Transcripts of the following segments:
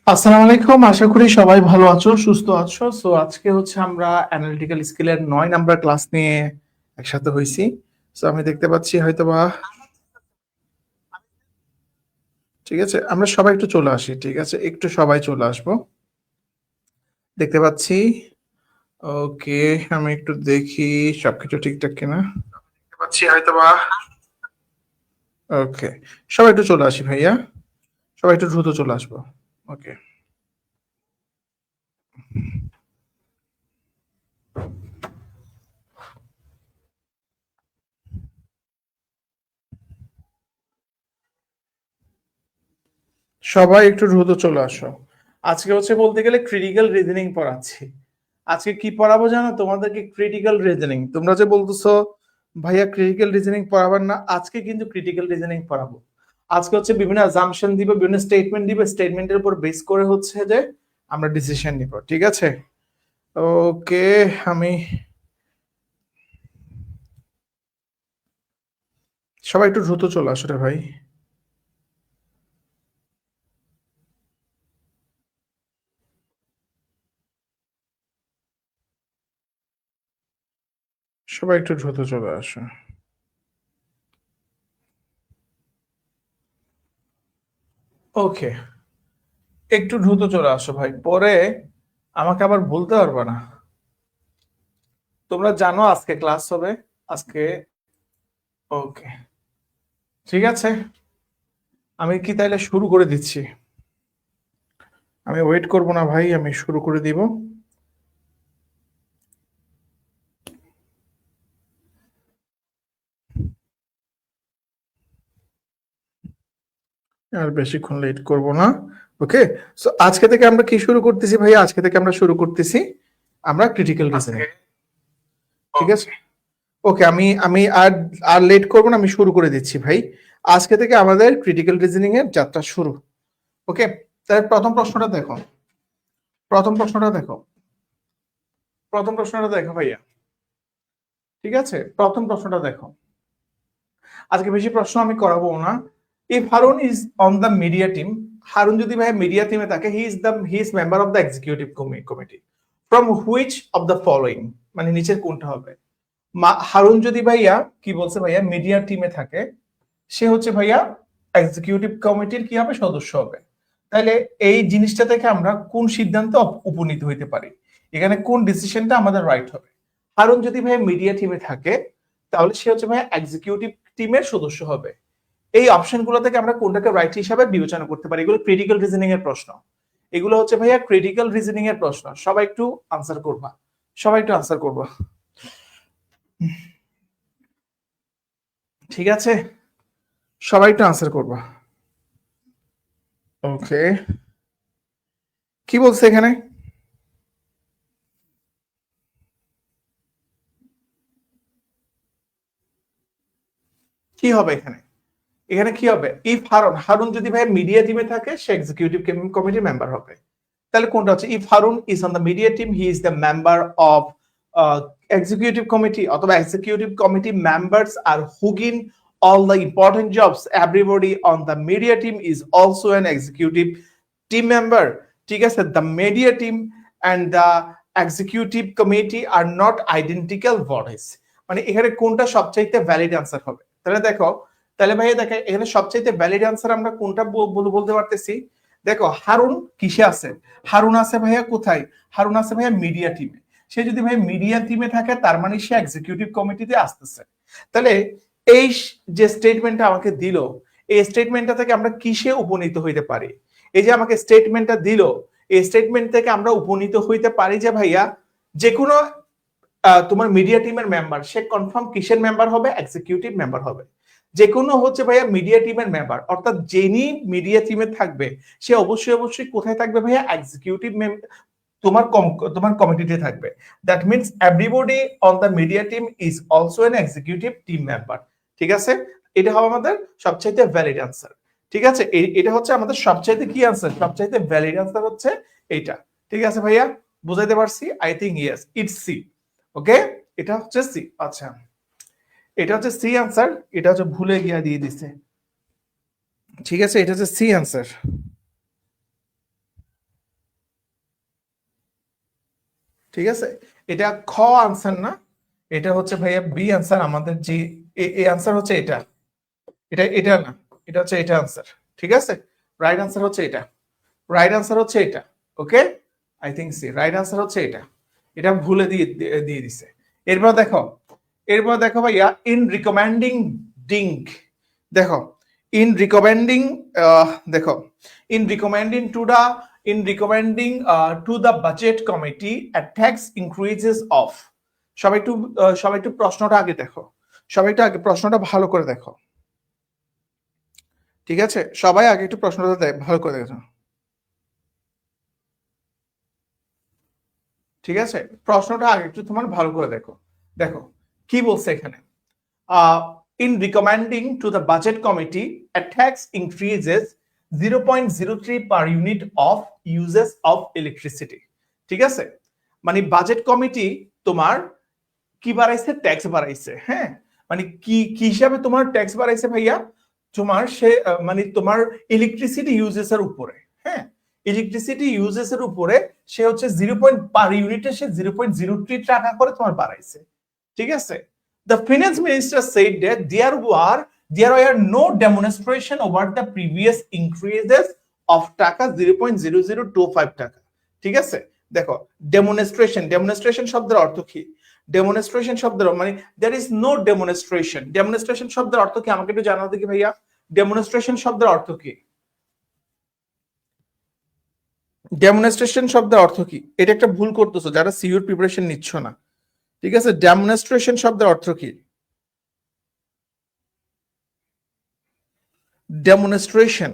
আসসালামু আলাইকুম, আশা করি সবাই ভালো আছো, সুস্থ আছো। সো আজকে হচ্ছে আমরা অ্যানালিটিক্যাল স্কিলের 9 নাম্বার ক্লাস নিয়ে একসাথে হয়েছি। সো আমি দেখতে পাচ্ছি হয়তোবা ঠিক আছে, আমরা সবাই একটু চলে আসি। ঠিক আছে, একটু সবাই চলে আসবো। দেখতে পাচ্ছি। ওকে, আমি একটু দেখি সবকিছু ঠিকঠাক কিনা। দেখতে পাচ্ছি হয়তোবা। ওকে, সবাই একটু চলে আসি ভাইয়া, সবাই একটু দ্রুত চলে আসবো। ওকে, সবাই একটু দ্রুত চলে আসো। আজকে হচ্ছে বলতে গেলে ক্রিটিক্যাল রিজনিং পড়াচ্ছি। আজকে কি পড়াবো জানো? তোমাদেরকে ক্রিটিক্যাল রিজনিং। তোমরা যে বলতেছো ভাইয়া ক্রিটিক্যাল রিজনিং পড়াবার না, আজকে কিন্তু ক্রিটিক্যাল রিজনিং পড়াবো। আজকে হচ্ছে বিভিন্ন অ্যাজাম্পশন দিবে, বিভিন্ন স্টেটমেন্ট দিবে, স্টেটমেন্টের উপর বেস করে হচ্ছে যে আমরা ডিসিশন নিব। ঠিক আছে, ওকে। আমি সবাই একটু দ্রুত চলে আসো রে ভাই, সবাই একটু দ্রুত চলে আসো। ওকে, একটু দ্রুত চলে আসো ভাই, পরে আমাকে আবার বলতে পারবে না। তোমরা জানো আজকে ক্লাস হবে। আজকে ওকে, ঠিক আছে, আমি কি তাইলে শুরু করে দিচ্ছি? আমি ওয়েট করব না ভাই, আমি শুরু করে দিব। আর বেশিক্ষণ লেট করব না। ওকে, সো আজকে থেকে আমরা কি শুরু করতেছি ভাই? আজকে থেকে আমরা শুরু করতেছি আমরা ক্রিটিক্যাল রিজনিং। ঠিক আছে, ওকে, আমি আমি আর আর লেট করব না, আমি শুরু করে দিচ্ছি ভাই। আজকে থেকে আমাদের ক্রিটিক্যাল রিজনিং এর যাত্রা শুরু। ওকে, তাহলে প্রথম প্রশ্নটা দেখো। প্রথম প্রশ্নটা দেখো। প্রথম প্রশ্নটা দেখো ভাইয়া। ঠিক আছে, প্রথম প্রশ্নটা দেখো। আজকে বেশি প্রশ্ন আমি করাবো না। If Harun is on the media team, Harun যদি ভাই মিডিয়া টিমে থাকে, he is member of the executive committee from which of the following, মানে নিচের কোনটা হবে? হারুন যদি ভাইয়া কি বলছে ভাইয়া মিডিয়া টিমে থাকে, সে হচ্ছে ভাইয়া এক্সিকিউটিভ কমিটির কি হবে? সদস্য হবে। তাহলে এই জিনিসটা থেকে আমরা কোন সিদ্ধান্তে উপনীত হইতে পারি? এখানে কোন ডিসিশনটা আমাদের রাইট হবে? হারুন যদি ভাইয়া মিডিয়া টিমে থাকে, তাহলে সে হচ্ছে ভাইয়া এক্সিকিউটিভ টিমের সদস্য হবে। এই অপশনগুলো থেকে আমরা কোনটাকে রাইট হিসাবে বিবেচনা করতে পারি? এগুলো ক্রিটিক্যাল রিজনিং এর প্রশ্ন। এগুলো হচ্ছে ভাইয়া ক্রিটিক্যাল রিজনিং এর প্রশ্ন। সবাই একটু আনসার করবা, সবাই একটু আনসার করবা। ঠিক আছে, সবাই একটু আনসার করবা। ওকে, কি বলছে এখানে? কি হবে এখানে? এখানে কি হবে? ইফ হারুন, হারুন যদি ভাই মিডিয়া টিমে থাকে, সে এক্সিকিউটিভ কমিটির মেম্বার হবে। তাহলে কোনটা হচ্ছে? If Harun is on the media team, he is the member of executive committee, অথবা এক্সিকিউটিভ কমিটি মেম্বার্স আর হুগিন all the important jobs, everybody on the media team is also an executive team member. ঠিক আছে, the media team and the executive committee are not identical bodies। মানে এখানে কোনটা সবচাইতে valid answer হবে? তাহলে দেখো, তাহলে ভাইয়া দেখে এখানে সবচাইতে ভ্যালিড আনসার আমরা কোনটা বলতে পারতেছি? দেখো, হারুন কিসে আছে? হারুন আছে ভাইয়া কোথায়? হারুন আছে ভাইয়া মিডিয়া টিমে। সে যদি ভাই মিডিয়া টিমে থাকে, তার মানে সে এক্সিকিউটিভ কমিটিতে আসতেছে। তাহলে এই যে স্টেটমেন্টটা আমাকে দিল, এই স্টেটমেন্টটা থেকে আমরা কিসে উপনীত হইতে পারি? এই যে আমাকে স্টেটমেন্টটা দিল, এই স্টেটমেন্ট থেকে আমরা উপনীত হইতে পারি যে ভাইয়া যে কোনো তোমার মিডিয়া টিমের মেম্বার, সে কনফার্ম কিসের মেম্বার হবে? এক্সিকিউটিভ মেম্বার হবে। যে কোনো হচ্ছে ভাইয়া মিডিয়া টিমের মেম্বার, অর্থাৎ যিনি মিডিয়া টিমে থাকবে, সে অবশ্যই অবশ্যই কোথায় থাকবে ভাইয়া? এক্সিকিউটিভ তোমার তোমার কমিটিতে থাকবে। That means everybody on the media team is also N executive team member. ঠিক আছে, এটা হবে আমাদের সবচাইতে ভ্যালিড আনসার। ঠিক আছে, এটা হচ্ছে আমাদের সবচাইতে কি আনসার? সবচাইতে ভ্যালিড আনসার হচ্ছে এইটা। ঠিক আছে ভাইয়া, বুঝাইতে পারছি? I think yes, it's C. Okay, এটা হচ্ছে সি। আচ্ছা, এটা হচ্ছে সি আনসার। এটা হচ্ছে ভুলে গিয়া দিয়ে দিছে। ঠিক আছে, এটা হচ্ছে সি আনসার। ঠিক আছে, এটা খ আনসার না, এটা হচ্ছে ভাইয়া বি আনসার। আমাদের যে এই আনসার হচ্ছে এটা, এটা না, এটা হচ্ছে এটা আনসার। ঠিক আছে, রাইট আনসার হচ্ছে এটা, রাইট আনসার হচ্ছে এটা। Okay, I think C right answer হচ্ছে এটা, এটা ভুলে দিয়ে দিছে। এরপর দেখো ভাইয়া ইন রিকমেন্ডিং ডিঙ্ক, দেখো ইন রিকমেন্ডিং, দেখো in recommending to the budget committee a tax increases of, সবাই একটু প্রশ্নটা আগে দেখো, সবাই একটু আগে প্রশ্নটা ভালো করে দেখো। ঠিক আছে, সবাই আগে একটু প্রশ্নটা ভালো করে দেখো। ঠিক আছে, প্রশ্নটা আগে একটু তোমার ভালো করে দেখো। দেখো কি বলছে এখানে, in recommending to the budget committee a tax increases 0.03 per unit of uses of electricity। ঠিক আছে, মানে বাজেট কমিটি তোমার কি বাড়াইছে, ট্যাক্স বাড়াইছে। হ্যাঁ, মানে কি কি হিসাবে তোমার ট্যাক্স বাড়াইছে ভাইয়া, তোমার সে মানে তোমার ইলেকট্রিসিটি ইউজেস এর উপরে। হ্যাঁ, ইলেকট্রিসিটি ইউজেস এর উপরে সে হচ্ছে 0. পার ইউনিটে সে 0.03 টাকা করে তোমার বাড়াইছে। ঠিক আছে, the finance minister said that there were no demonstration over the previous increases of টাকা 0.0025 টাকা। ঠিক আছে, দেখো ডেমনস্ট্রেশন শব্দের অর্থ কি, ডেমনস্ট্রেশন শব্দের মানে there is no demonstration শব্দের অর্থ কি আমাকে একটু জানাও দেখি ভাইয়া, ডেমনস্ট্রেশন শব্দের অর্থ কি, ডেমনস্ট্রেশন শব্দের অর্থ কি? এটা একটা ভুল করতেছো যারা সিইউর প্রিপারেশন নিচ্ছ না। ঠিক আছে, ডেমনস্ট্রেশন শব্দের অর্থ কি, ডেমনস্ট্রেশন।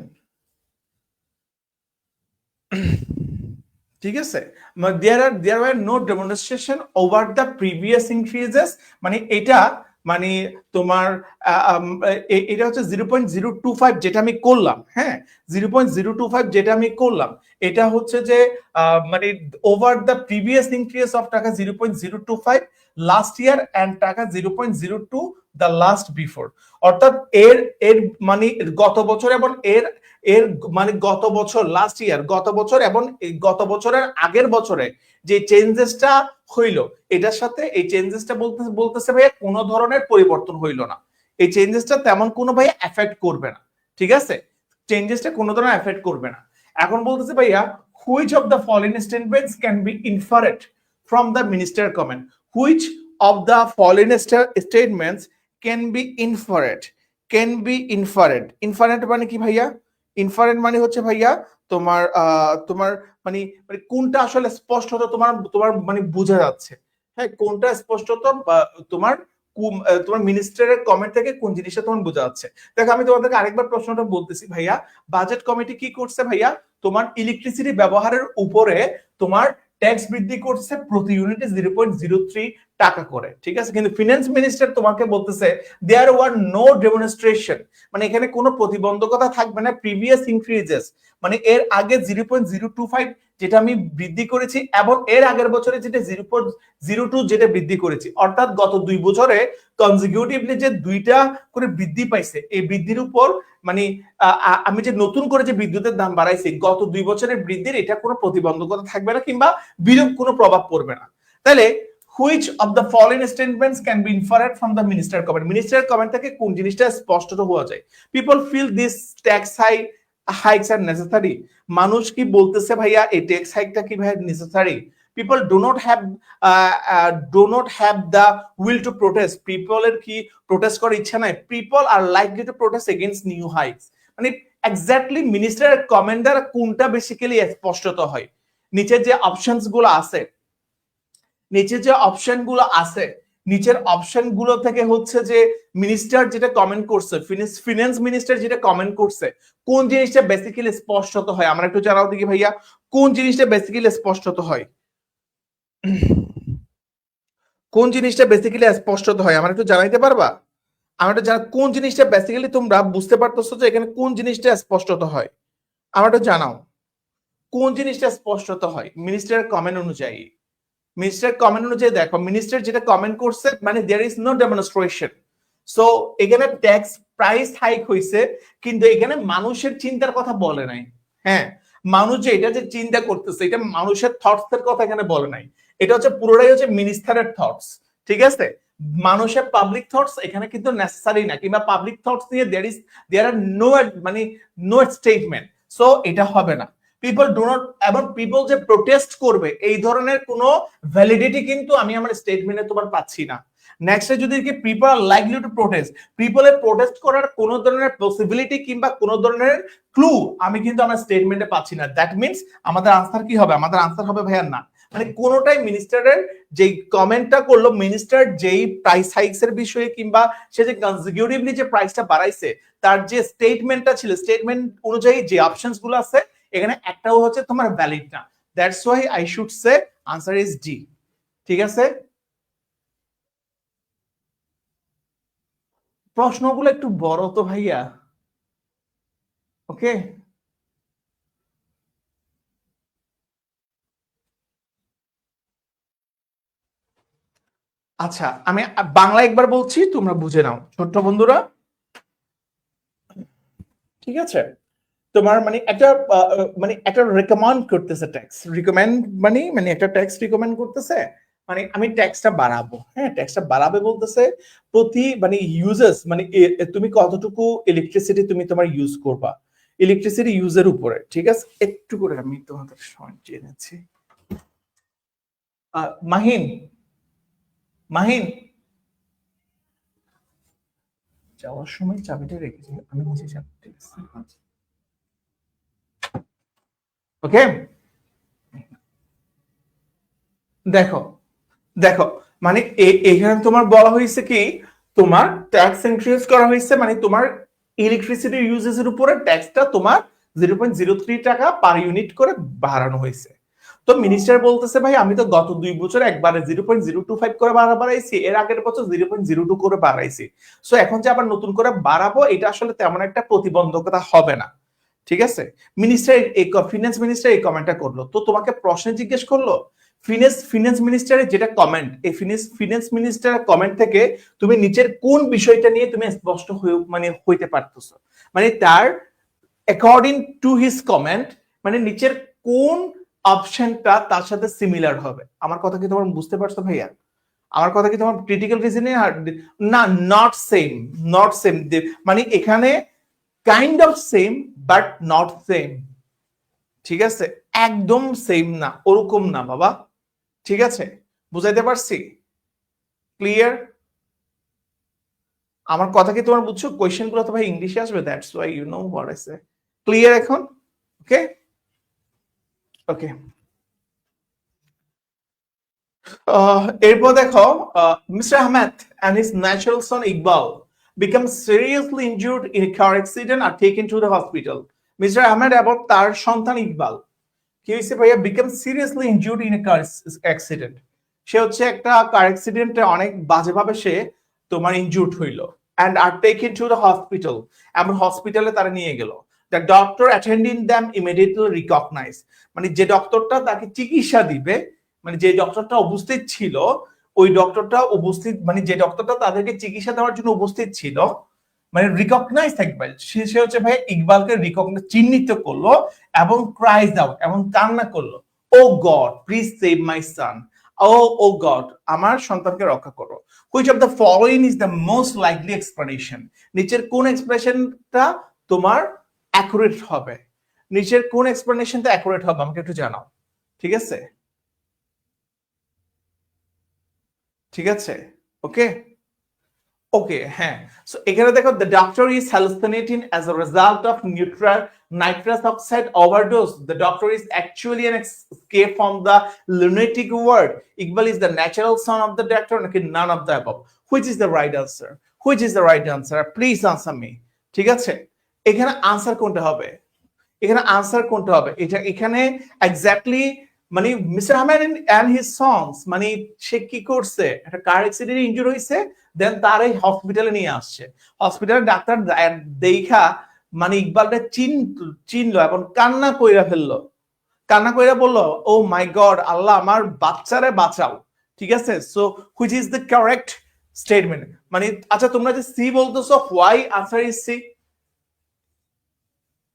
ঠিক আছে, there were no demonstration over the previous increases, মানে এটা মানে তোমার এটা হচ্ছে 0.025 যেটা আমি করলাম। হ্যাঁ, 0.025 যেটা আমি করলাম এটা হচ্ছে যে মানে over the previous increase of টাকা 0.025 লাস্ট ইয়ার এন্ড টাকা 0.02 দ্য লাস্ট বিফোর। অর্থাৎ এর এর মানে গত বছর এবং এর এর মানে গত বছর লাস্ট ইয়ার, গত বছর এবং গত বছরের আগের বছরে যে চেঞ্জেসটা হইলো এটার সাথে এই চেঞ্জেসটা বলতেছে ভাইয়া কোনো ধরনের পরিবর্তন হইলো না, এই চেঞ্জেসটা তেমন কোনো ভাইয়া এফেক্ট করবে না। ঠিক আছে, চেঞ্জেসটা কোনো ধরনের এফেক্ট করবে না। এখন বলতেছে ভাইয়া which of the following statements can be inferred from the minister comment, which of the following statements can be inferred, inferred মানে কি ভাইয়া, ইনফারেন্ট মানে হচ্ছে ভাইয়া তোমার তোমার মানে কোনটা আসলে স্পষ্টত তোমার তোমার মানে বোঝা যাচ্ছে। হ্যাঁ, কোনটা স্পষ্টত তোমার তোমার মিনিস্টারের কমেন্ট থেকে কোন জিনিসটা তোমার বোঝা যাচ্ছে। দেখো আমি তোমাদেরকে আরেকবার প্রশ্নটা বলতেছি ভাইয়া, বাজেট কমিটি কি করছে ভাইয়া, তোমার ইলেকট্রিসিটি ব্যবহারের উপরে তোমার ট্যাক্স বৃদ্ধি করছে প্রতি ইউনিটে 0.03 টাকা করে। ঠিক আছে, কিন্তু ফিনান্স মিনিস্টার তোমাকে বলতেছে দেয়ার ওয়ার নো ডেমনস্ট্রেশন, মানে এখানে কোনো প্রতিবন্ধকতা থাকবে না প্রিভিয়াস ইনক্রিজেস, মানে এর আগে 0.025 যেটা আমি বৃদ্ধি করেছি এবং এর আগের বছরে যেটা 0.02 যেটা বৃদ্ধি করেছি, অর্থাৎ গত 2 বছরে কনজিকিউটিভলি যে 2টা করে বৃদ্ধি পাইছে, এই বৃদ্ধির উপর মানে আমি যে নতুন করে যে বিদ্যুতের দাম বাড়াইছি গত 2 বছরের বৃদ্ধির এটা কোনো প্রতিবন্ধকতা থাকবে না কিংবা বিরূপ কোনো প্রভাব পড়বে না। তাহলে which of the following statements can be inferred from the minister comment, minister comment থেকে কোন জিনিসটা স্পষ্ট হওয়া যায়, people feel this tax hikes are necessary, মানুষ কি বলতেছে ভাইয়া এই ট্যাক্স হাইকটা কি ভাই necessary, people do not have the will to protest, people এর কি প্রোটেস্ট করার ইচ্ছা নাই, people are likely to protest against new hikes, মানে এক্স্যাক্টলি মিনিস্টারের কমেন্ট দ্বারা কোনটা বেসিক্যালি স্পষ্টত হয়, নিচের যে অপশনস গুলো আছে, নিচের অপশন গুলো থেকে হচ্ছে যে মিনিস্টার যেটা কমেন্ট করছে, ফিনান্স মিনিস্টার যেটা কমেন্ট করছে কোন জিনিসটা বেসিক্যালি স্পষ্টত হয়, আমরা একটু জানাও দেখি ভাইয়া কোন জিনিসটা বেসিক্যালি স্পষ্টত হয়, কোন জিনিসটা বেসিক্যালি স্পষ্টত হয় আমরা একটু জানাইতে পারবা, আমরা একটু জানা কোন জিনিসটা বেসিক্যালি তোমরা বুঝতে পারতেছো যে এখানে কোন জিনিসটা স্পষ্টত হয়, আমরা একটু জানাও কোন জিনিসটা স্পষ্টত হয় মিনিস্টারের কমেন্ট অনুযায়ী। মিনিস্টার কমেন্ট অনুযায়ী দেখো মিনিস্টার যেটা কমেন্ট করছে মানে there is no demonstration, so এখানে ট্যাক্স প্রাইস হাইক হইছে কিন্তু এখানে মানুষের চিন্তার কথা বলে নাই। হ্যাঁ, মানুষ যে এটা যে চিন্তা করতেছে এটা মানুষের থটস এর কথা এখানে বলে নাই, এটা হচ্ছে পুরোটাই হচ্ছে মিনিস্টারের থটস, ঠিক আছে? মানুষের পাবলিক থটস এখানে কিন্তু নেসেসারি না, কিংবা পাবলিক থটস নিয়ে দেয়ার আর নো মানে নো স্টেটমেন্ট, সো এটা হবে না। পিপল ডু নট, এবং পিপল যে প্রোটেস্ট করবে এই ধরনের কোনো ভ্যালিডিটি কিন্তু আমি আমার স্টেটমেন্টে তোমার পাচ্ছি না। নেক্সটে যদি কি people are likely to protest, পিপলের প্রোটেস্ট করার কোনো ধরনের পসিবিলিটি কিংবা কোনো ধরনের ক্লু আমি কিন্তু আমার স্টেটমেন্টে পাচ্ছি না। দ্যাট মিনস আমাদের আনসার কি হবে? আমাদের আনসার হবে ভাইয়া না। মানে কোনোটাই মিনিস্টারের যেই কমেন্টটা করলো, মিনিস্টার যেই প্রাইস হাইকস এর বিষয়ে কিংবা সে যে কনজিকিউটিভলি যে প্রাইসটা বাড়াইছে তার যে স্টেটমেন্টটা ছিল, স্টেটমেন্ট অনুযায়ী যে অপশনস গুলো আছে এখানে একটাও হচ্ছে তোমার ভ্যালিড না। That's why I should say answer is D. ঠিক আছে, প্রশ্নগুলো একটু বড় তো ভাইয়া। ওকে, আচ্ছা আমি বাংলা একবার বলছি, তোমরা বুঝে নাও ছোট্ট বন্ধুরা। ঠিক আছে, তোমার মানে একটা মানে একটা রেকমেন্ড করতেছে ট্যাক্স, রিকমেন্ড মানে মানে একটা ট্যাক্স রিকমেন্ড করতেছে, মানে আমি ট্যাক্সটা বাড়াবো। হ্যাঁ, ট্যাক্সটা বাড়াবে বলতেছে প্রতি মানে ইউজেস মানে তুমি কতটুকু ইলেকট্রিসিটি তুমি তোমার ইউজ করবা, ইলেকট্রিসিটি ইউজের উপরে। ঠিক আছে, একটু করে আমি তোমাদের সময় জেনেছি। মাহিন, মাহিন যাওয়ার সময় চাবিটা রেখেছি, আমি নিচে যাব। ঠিক আছে, ওকে। দেখো দেখো, মানে এখানে তোমার বলা হয়েছে কি, তোমার ট্যাক্স ইনক্রিজ করা হয়েছে, মানে তোমার ইলেকট্রিসিটি ইউজেস এর উপরে ট্যাক্সটা তোমার 0.03 টাকা পার ইউনিট করে বাড়ানো হয়েছে। তো মিনিস্টার বলতেছে ভাই আমি তো গত 2 বছর একবারে 0.025 করে বাড়াইছি, এর আগের বছর 0.02 করে বাড়াইছি, সো এখন যে আবার নতুন করে বাড়াবো এটা আসলে তেমন একটা প্রতিবন্ধকতা হবে না। ঠিক আছে, মিনিস্টার এই ফিনান্স মিনিস্টার এই কমেন্টটা করলো, তো তোমাকে প্রশ্ন জিজ্ঞেস করলো ফিনান্স মিনিস্টারের যেটা কমেন্ট, এই ফিনান্স মিনিস্টারের কমেন্ট থেকে তুমি নিচের কোন বিষয়টা নিয়ে তুমি স্পষ্ট মানে হইতে পারতেছো, মানে তার অ্যাকর্ডিং টু হিজ কমেন্ট মানে নিচের কোন অপশনটা তার সাথে সিমিলার হবে। আমার কথা কি তোমার বুঝতে পারছো ভাইয়া? আমার কথা কি তোমার ক্রিটিক্যাল রিজনিং না? নট সেম, নট সেম, মানে এখানে kind of same but not same. ঠিক আছে, একদম সেম না, ওরকম না বাবা। ঠিক আছে, বুঝাইতে পারছি? ক্লিয়ার? আমার কথা কি তোমার বুঝছো? কোয়েশ্চেন গুলো তো ভাই ইংলিশে আসবে, that's why you know what I say. Clear এখন? Okay okay. এরপর দেখো, mister Ahmed and his natural son Iqbal become seriously injured in a car accident are taken to the hospital. Mr Ahmed এবং তার সন্তান ইকবাল কি হয়েছে ভাইয়া? Became seriously injured in a car accident. সে হচ্ছে একটা কার অ্যাক্সিডেন্টে অনেক বাজেভাবে সে তোমার ইনজুর্ড হইলো, and are taken to the hospital, এমন হসপিটালে তারা নিয়ে গেল। The doctor attending them immediately recognise, মানে যে ডক্টরটা তাকে চিকিৎসা দিবে, মানে যে ডক্টরটা উপস্থিত ছিল, ওই ডক্টরটা উপস্থিত, মানে যে ডক্টরটা তাদেরকে চিকিৎসা দেওয়ার জন্য উপস্থিত ছিল, মানে রিকগনাইজ থাকবে, সে হচ্ছে ভাই ইকবালকে রিকগনাইজ চিহ্নিত করলো এবং ক্রাইজ আউট এবং কান্না করলো, oh God please save my son, oh God আমার সন্তানকে রক্ষা করো। Which of the following is the most likely explanation, নিচের কোন এক্সপ্রেশনটা তোমার অ্যাকুরেট হবে, নিচের কোন এক্সপ্লেনেশনটা অ্যাকুরেট হবে আমাকে একটু জানাও। ঠিক আছে, ঠিক আছে, ওকে ওকে। হ্যাঁ, সো এখানে দেখো the doctor is hallucinating as a result of nitrous oxide overdose. The doctor is actually an escape from the lunatic world. Iqbal is the natural son of the doctor, নাকি none of the above. Which is the right answer? Which is the right answer? Please answer me. ঠিক আছে, এখানে answer কোনটা হবে? এখানে answer কোনটা হবে? এটা এখানে এক্স্যাক্টলি মানে mister Ahmed and his sons, মানে সে কি করছে, একটা কার অ্যাক্সিডেন্টে ইনজুর হইছে, দেন তার এই হসপিটালে নিয়ে আসছে, হসপিটালে ডাক্তার দেখা মানে ইকবালটা চিনলো এবং কান্না কইরা ফেললো, কান্না কইরা বললো ও মাই গড আল্লাহ আমার বাচ্চারে বাঁচাও। ঠিক আছে, so which is the correct statement? মানে আচ্ছা তোমরা যে সি বলতেছো, হোয়াই আনসার ইজ সি?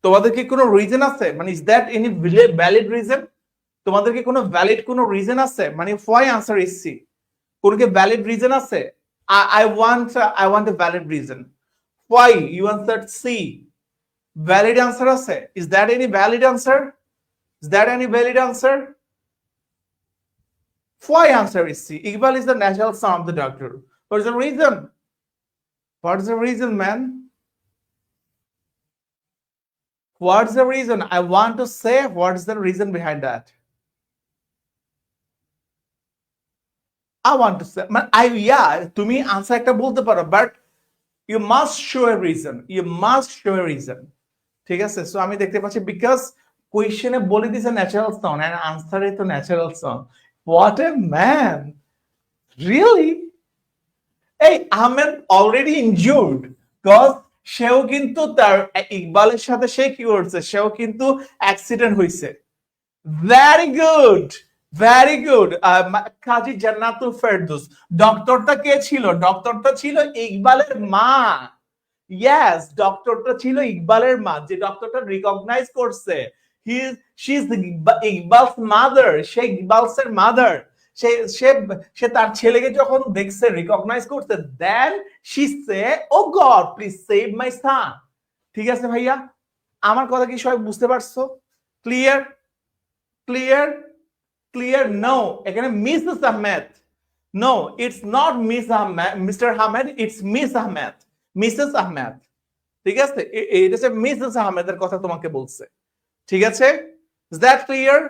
তোমাদের কি কোনো রিজন আছে, মানে is that any valid reason? তোমাদের কি কোনো ভ্যালিড কোনো রিজন আছে, মানে why answer is C? কোনো কি ভ্যালিড রিজন আছে? I want a valid reason. Why you answered C? Valid answer আছে? Is that any valid answer? Is that any valid answer? Why answer is C? Iqbal is the natural son of the doctor. What is the reason? What is the reason, man? What's the reason? I want to say what's the reason behind that. I want to say, yeah, তুমি answer একটা বলতে পারো, but you must show a reason, you must show a reason. ঠিক আছে, so আমি দেখতে পাচ্ছি because কোয়েশ্চেনে বলে দিছে ন্যাচারাল সাউন্ড এন্ড আনসারে তো natural sound. What a man, really. এই আহমেদ অলরেডি ইনজুর্ড, বিকজ সেও কিন্তু তার ইকবালের সাথে সে কি করছে, সেও কিন্তু অ্যাক্সিডেন্ট হয়েছে। Very good, very good. Kazi Jannatul Ferdous. ডক্টরটা কে ছিল? ডক্টরটা ছিল ইকবালের মা। ইয়েস, ডক্টরটা ছিল ইকবালের মা, যে ডক্টরটা রিকগনাইজ করছে শি ইজ ইকবালস মাদার, সে ইকবালস এর মাদার। সে সে সে তার ছেলেকে যখন দেখছে, রিকগনাইজ করছে, দেন শি সে oh God please save my son. ঠিক আছে ভাইয়া, আমার কথা কি সবাই বুঝতে পারছো? Clear, clear, clear? নো, এখানে Mrs Ahmed. No, it's not miss Ahmed, Mr Ahmed, it's miss Ahmed, Mrs Ahmed. ঠিক আছে, এটা হচ্ছে মিসেস আহমেদের কথা তোমাকে বলছে। ঠিক আছে, ইজ দ্যাট ক্লিয়ার?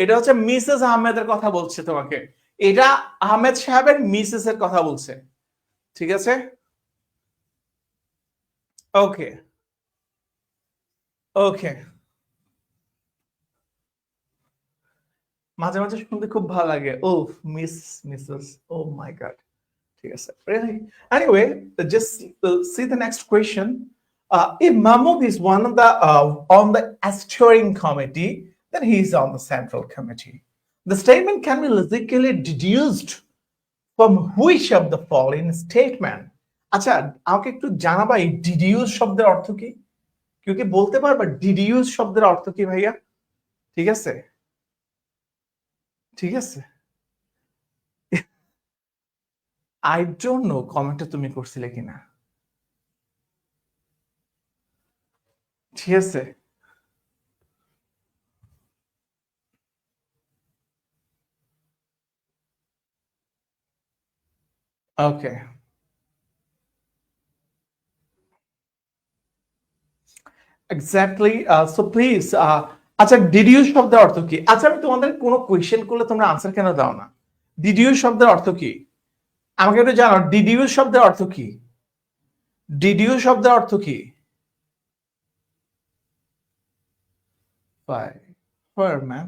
এটা হচ্ছে মিসেস আহমেদের কথা বলছে তোমাকে, এটা আহমেদ সাহেবের মিসেস এর কথা বলছে। ঠিক আছে, ওকে ওকে। মাঝে মাঝে শুনতে খুব ভালো লাগে, ও মিস, মিসেস, ও মাই গড। ঠিক আছে, really? Anyway, just see the next question. If Mahmoud is one of the on the steering committee, then he is on the central committee. The statement can be logically deduced from which of the following statement? আচ্ছা, আমাকে একটু জানাবা এই deduce শব্দের অর্থ কি? কেউ কি বলতে পারবা ডিডিউস শব্দের অর্থ কি ভাইয়া? ঠিক আছে, ঠিক আছে। আই ডোন্ট নো কমেন্টটা তুমি করছিলে কিনা। ঠিক আছে, ওকে, এক্স্যাক্টলি। সো প্লিজ, আচ্ছা ডিডিউস শব্দের অর্থ কি? আচ্ছা, আমি তোমাদের কোনো কোয়েশ্চেন করলে তোমরা আনসার কেন দাও না? ডিডিউস শব্দের অর্থ কি আমাকে একটু জানো? ডিডিউস শব্দের অর্থ কি? ডিডিউস শব্দের অর্থ কি? Where, man?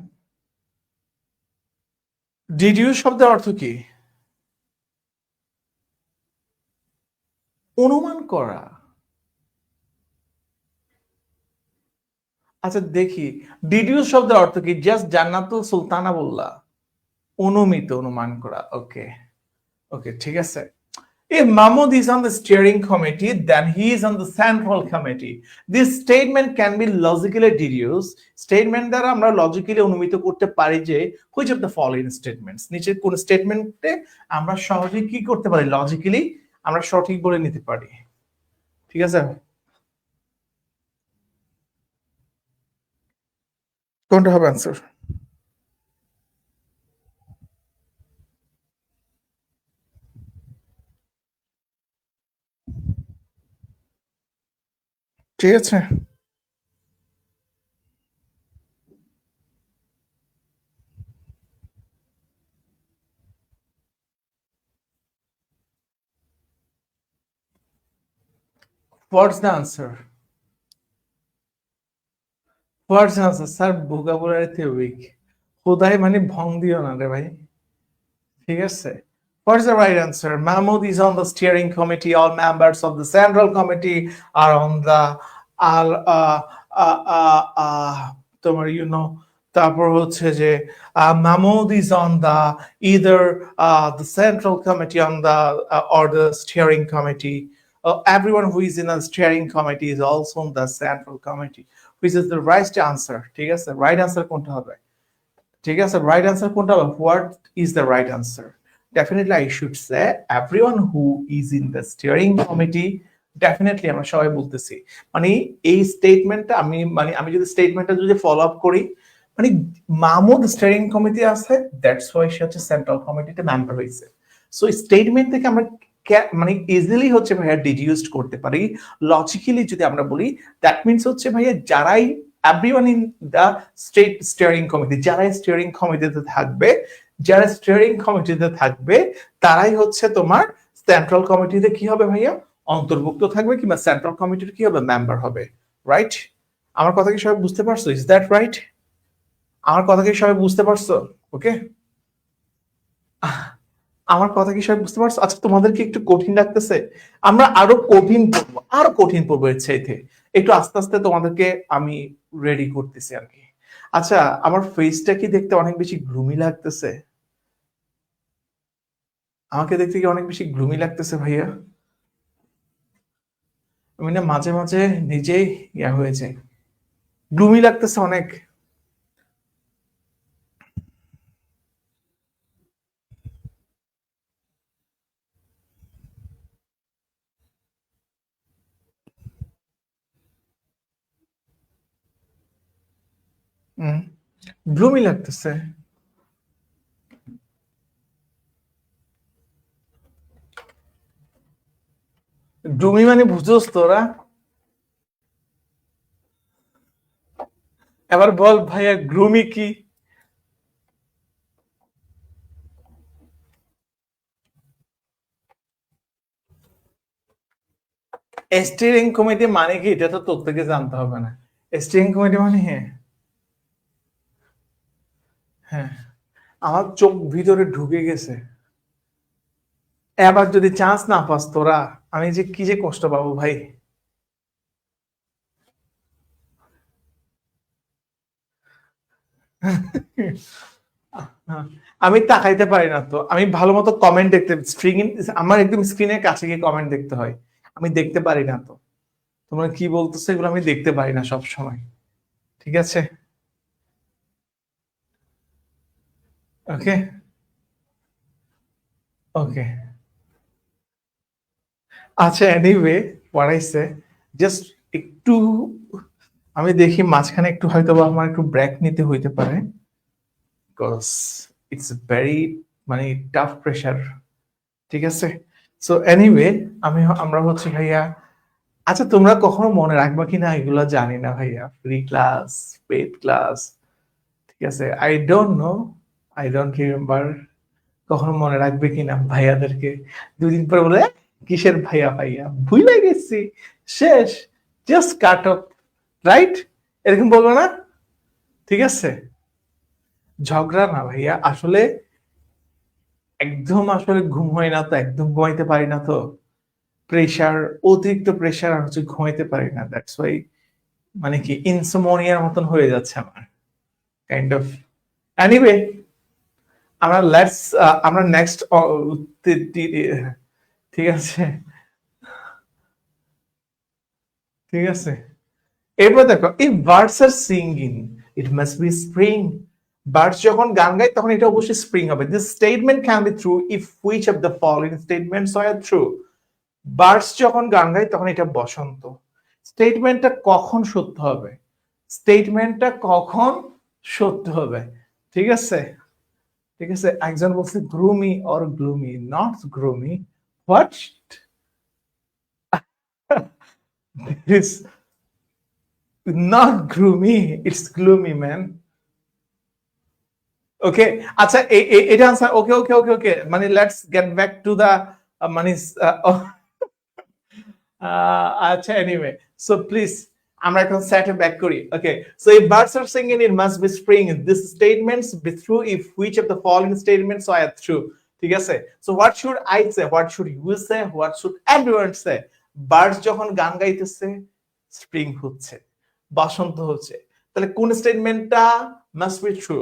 ডিডিউস শব্দের অর্থ কি? অনুমান করা। আচ্ছা দেখি, ডিডিউস শব্দের অর্থ কি? জাস্ট জান্নাতুল সুলতানা বললা, অনুমিত, অনুমান করা। ওকে ওকে, ঠিক আছে। If Mahmoud is on the steering committee, then he is on the central committee. This statement can be logically deduced. Statement দ্বারা আমরা লজিক্যালি অনুমিত করতে পারি যে which of the following statements, নিচের কোন স্টেটমেন্টে আমরা সহজেই কি করতে পারি, লজিক্যালি আমরা সঠিক বলে নিতে পারি। ঠিক আছে, কোনটা হবে অ্যান্সার? ঠিক আছে, what's the answer? What's the answer? Sir ভোকাবুলারিতে উইক, খোদাই মানে ভং দিও না রে ভাই। ঠিক আছে, what's the right answer? Mahmoud is on the steering committee. All members of the central committee are on the তোমার তারপর হচ্ছে যে Mahmoud is on the either the central committee on the or the steering committee. Everyone who is in a steering committee is also on the central committee, which is the right answer. ঠিক আছে, right answer কোনটা হবে? ঠিক আছে, right answer কোনটা হবে? What is the right answer? Definitely I should say everyone who is in the steering committee. Definitely আমরা সবাই বলতেছি, মানে এই স্টেটমেন্টটা আমি যদি স্টেটমেন্টটা যদি ফলো আপ করি, মানে মাহমুদ স্টিয়ারিং কমিটি আছে, দ্যাটস ওয়াই সে হচ্ছে সেন্ট্রাল কমিটিতে মেম্বার হয়েছে। সো স্টেটমেন্ট থেকে আমরা মানে ইজিলি হচ্ছে ভাইয়া ডিডিউসড করতে পারি, লজিক্যালি যদি আমরা বলি দ্যাট মিনস হচ্ছে ভাইয়া যারাই everyone in the state steering committee, যারা স্টিয়ারিং কমিটিতে থাকবে, যারা স্টিয়ারিং কমিটিতে থাকবে তারাই হচ্ছে তোমার সেন্ট্রাল কমিটিতে কি হবে ভাইয়া, অন্তর্ভুক্ত থাকবে, কিংবা সেন্ট্রাল কমিটির কি হবে, মেম্বার হবে। রাইট? আমার কথা কি সবাই বুঝতে পারছো? Is that right? আমার কথা কি সবাই বুঝতে পারছো? ওকে, আমার কথা কি সবাই বুঝতে পারছো? আচ্ছা, তোমাদের কি একটু কঠিন লাগতেছে? আমরা আরো কঠিন পড়বো, আরো কঠিন পড়বো এর চাইতে। একটু আস্তে আস্তে তোমাদেরকে আমি রেডি করতেছি আর কি। আচ্ছা, আমার ফেসটা কি দেখতে অনেক বেশি গ্লুমি লাগতেছে? আমাকে দেখতে কি অনেক বেশি গ্লুমি লাগতেছে ভাইয়া? আমি না মাঝে মাঝে নিজেই ইয়া হয়ে যাই, গ্লুমি লাগতেছে অনেক। গ্লুমি লাগতেছে। গ্লুমি মানে বুঝোস তোরা? এবার বল ভাইয়া, গ্লুমি কি? স্টিয়ারিং কমিটি মানে কি, এটা তো তোর থেকে জানতে হবে না। স্টিয়ারিং কমিটি মানে, হ্যাঁ হ্যাঁ, আমার চোখ ভিতরে ঢুকে গেছে। এবার যদি চান্স না পাস তোরা, আমি যে কি যে কষ্ট পাবো ভাই। আমি তাকাইতে পারি না তো, আমি ভালো মতো কমেন্ট দেখতে, আমার একদম স্ক্রিনের কাছে গিয়ে কমেন্ট দেখতে হয়, আমি দেখতে পারি না তো। তোমরা কি বলতেছো এগুলো আমি দেখতে পারি না সব সময়। ঠিক আছে, ওকে ওকে। আচ্ছা, এনিওয়ে, পড়াইছে, জাস্ট একটু আমি দেখি মাঝখানে একটু হয়তো বা আমার একটু ব্রেক নিতে হইতে পারে, বিকজ ইটস ভেরি মানে টাফ প্রেশার। ঠিক আছে, সো এনিওয়ে, আমরা হচ্ছে ভাইয়া, আচ্ছা তোমরা কখনো মনে রাখবা কিনা এগুলো জানি না ভাইয়া, ফ্রি ক্লাস, পেড ক্লাস, ঠিক আছে, I don't know, I don't remember কখনো মনে রাখবে কিনা ভাইয়াদেরকে, 2 দিন পরে বলে কিসের ভাইয়া ভাইয়া ভুলে গেছি, শেষ, জাস্ট কাট অফ, রাইট? এরকম বলবো না? ঠিক আছে, ঝগড়া না ভাইয়া, আসলে একদম আসলে ঘুম হয় না তো, একদম ঘুমাইতে পারি না তো, প্রেশার, অতিরিক্ত প্রেশার, আর হচ্ছে ঘুমাইতে পারি না, দ্যাটস ওয়াই মানে কি ইনসোমনিয়ার মতন হয়ে যাচ্ছে আমার, কাইন্ড অফ। এনিওয়ে, আমরা নেক্সট, ঠিক আছে, ঠিক আছে। এরপর দেখো, এই birds are singing, it must be spring. Birds যখন গান গায় তখন এটা অবশ্যই স্প্রিং হবে। This statement can be true if which of the following statements are true. Birds যখন গান গায় তখন এটা বসন্ত। স্টেটমেন্টটা কখন সত্য হবে? স্টেটমেন্টটা কখন সত্য হবে? ঠিক আছে, ঠিক আছে, একজন বলছে groomy or gloomy, not groomy, what is not groomy, it's gloomy man. Okay, আচ্ছা, এটা answer, okay okay okay okay, মানে let's get back to the মানে আচ্ছা, এনিওয়ে, সো প্লিজ আমরা এখন সেটে ব্যাক করি। ওকে, so if birds are singing it must be spring, this statements be true if which of the following statements are true। ঠিক আছে, so what should I say, what should you say, what should everyone say? Birds যখন গান গাইতেছে spring হচ্ছে, বসন্ত হচ্ছে, তাহলে কোন স্টেটমেন্টটা must be true?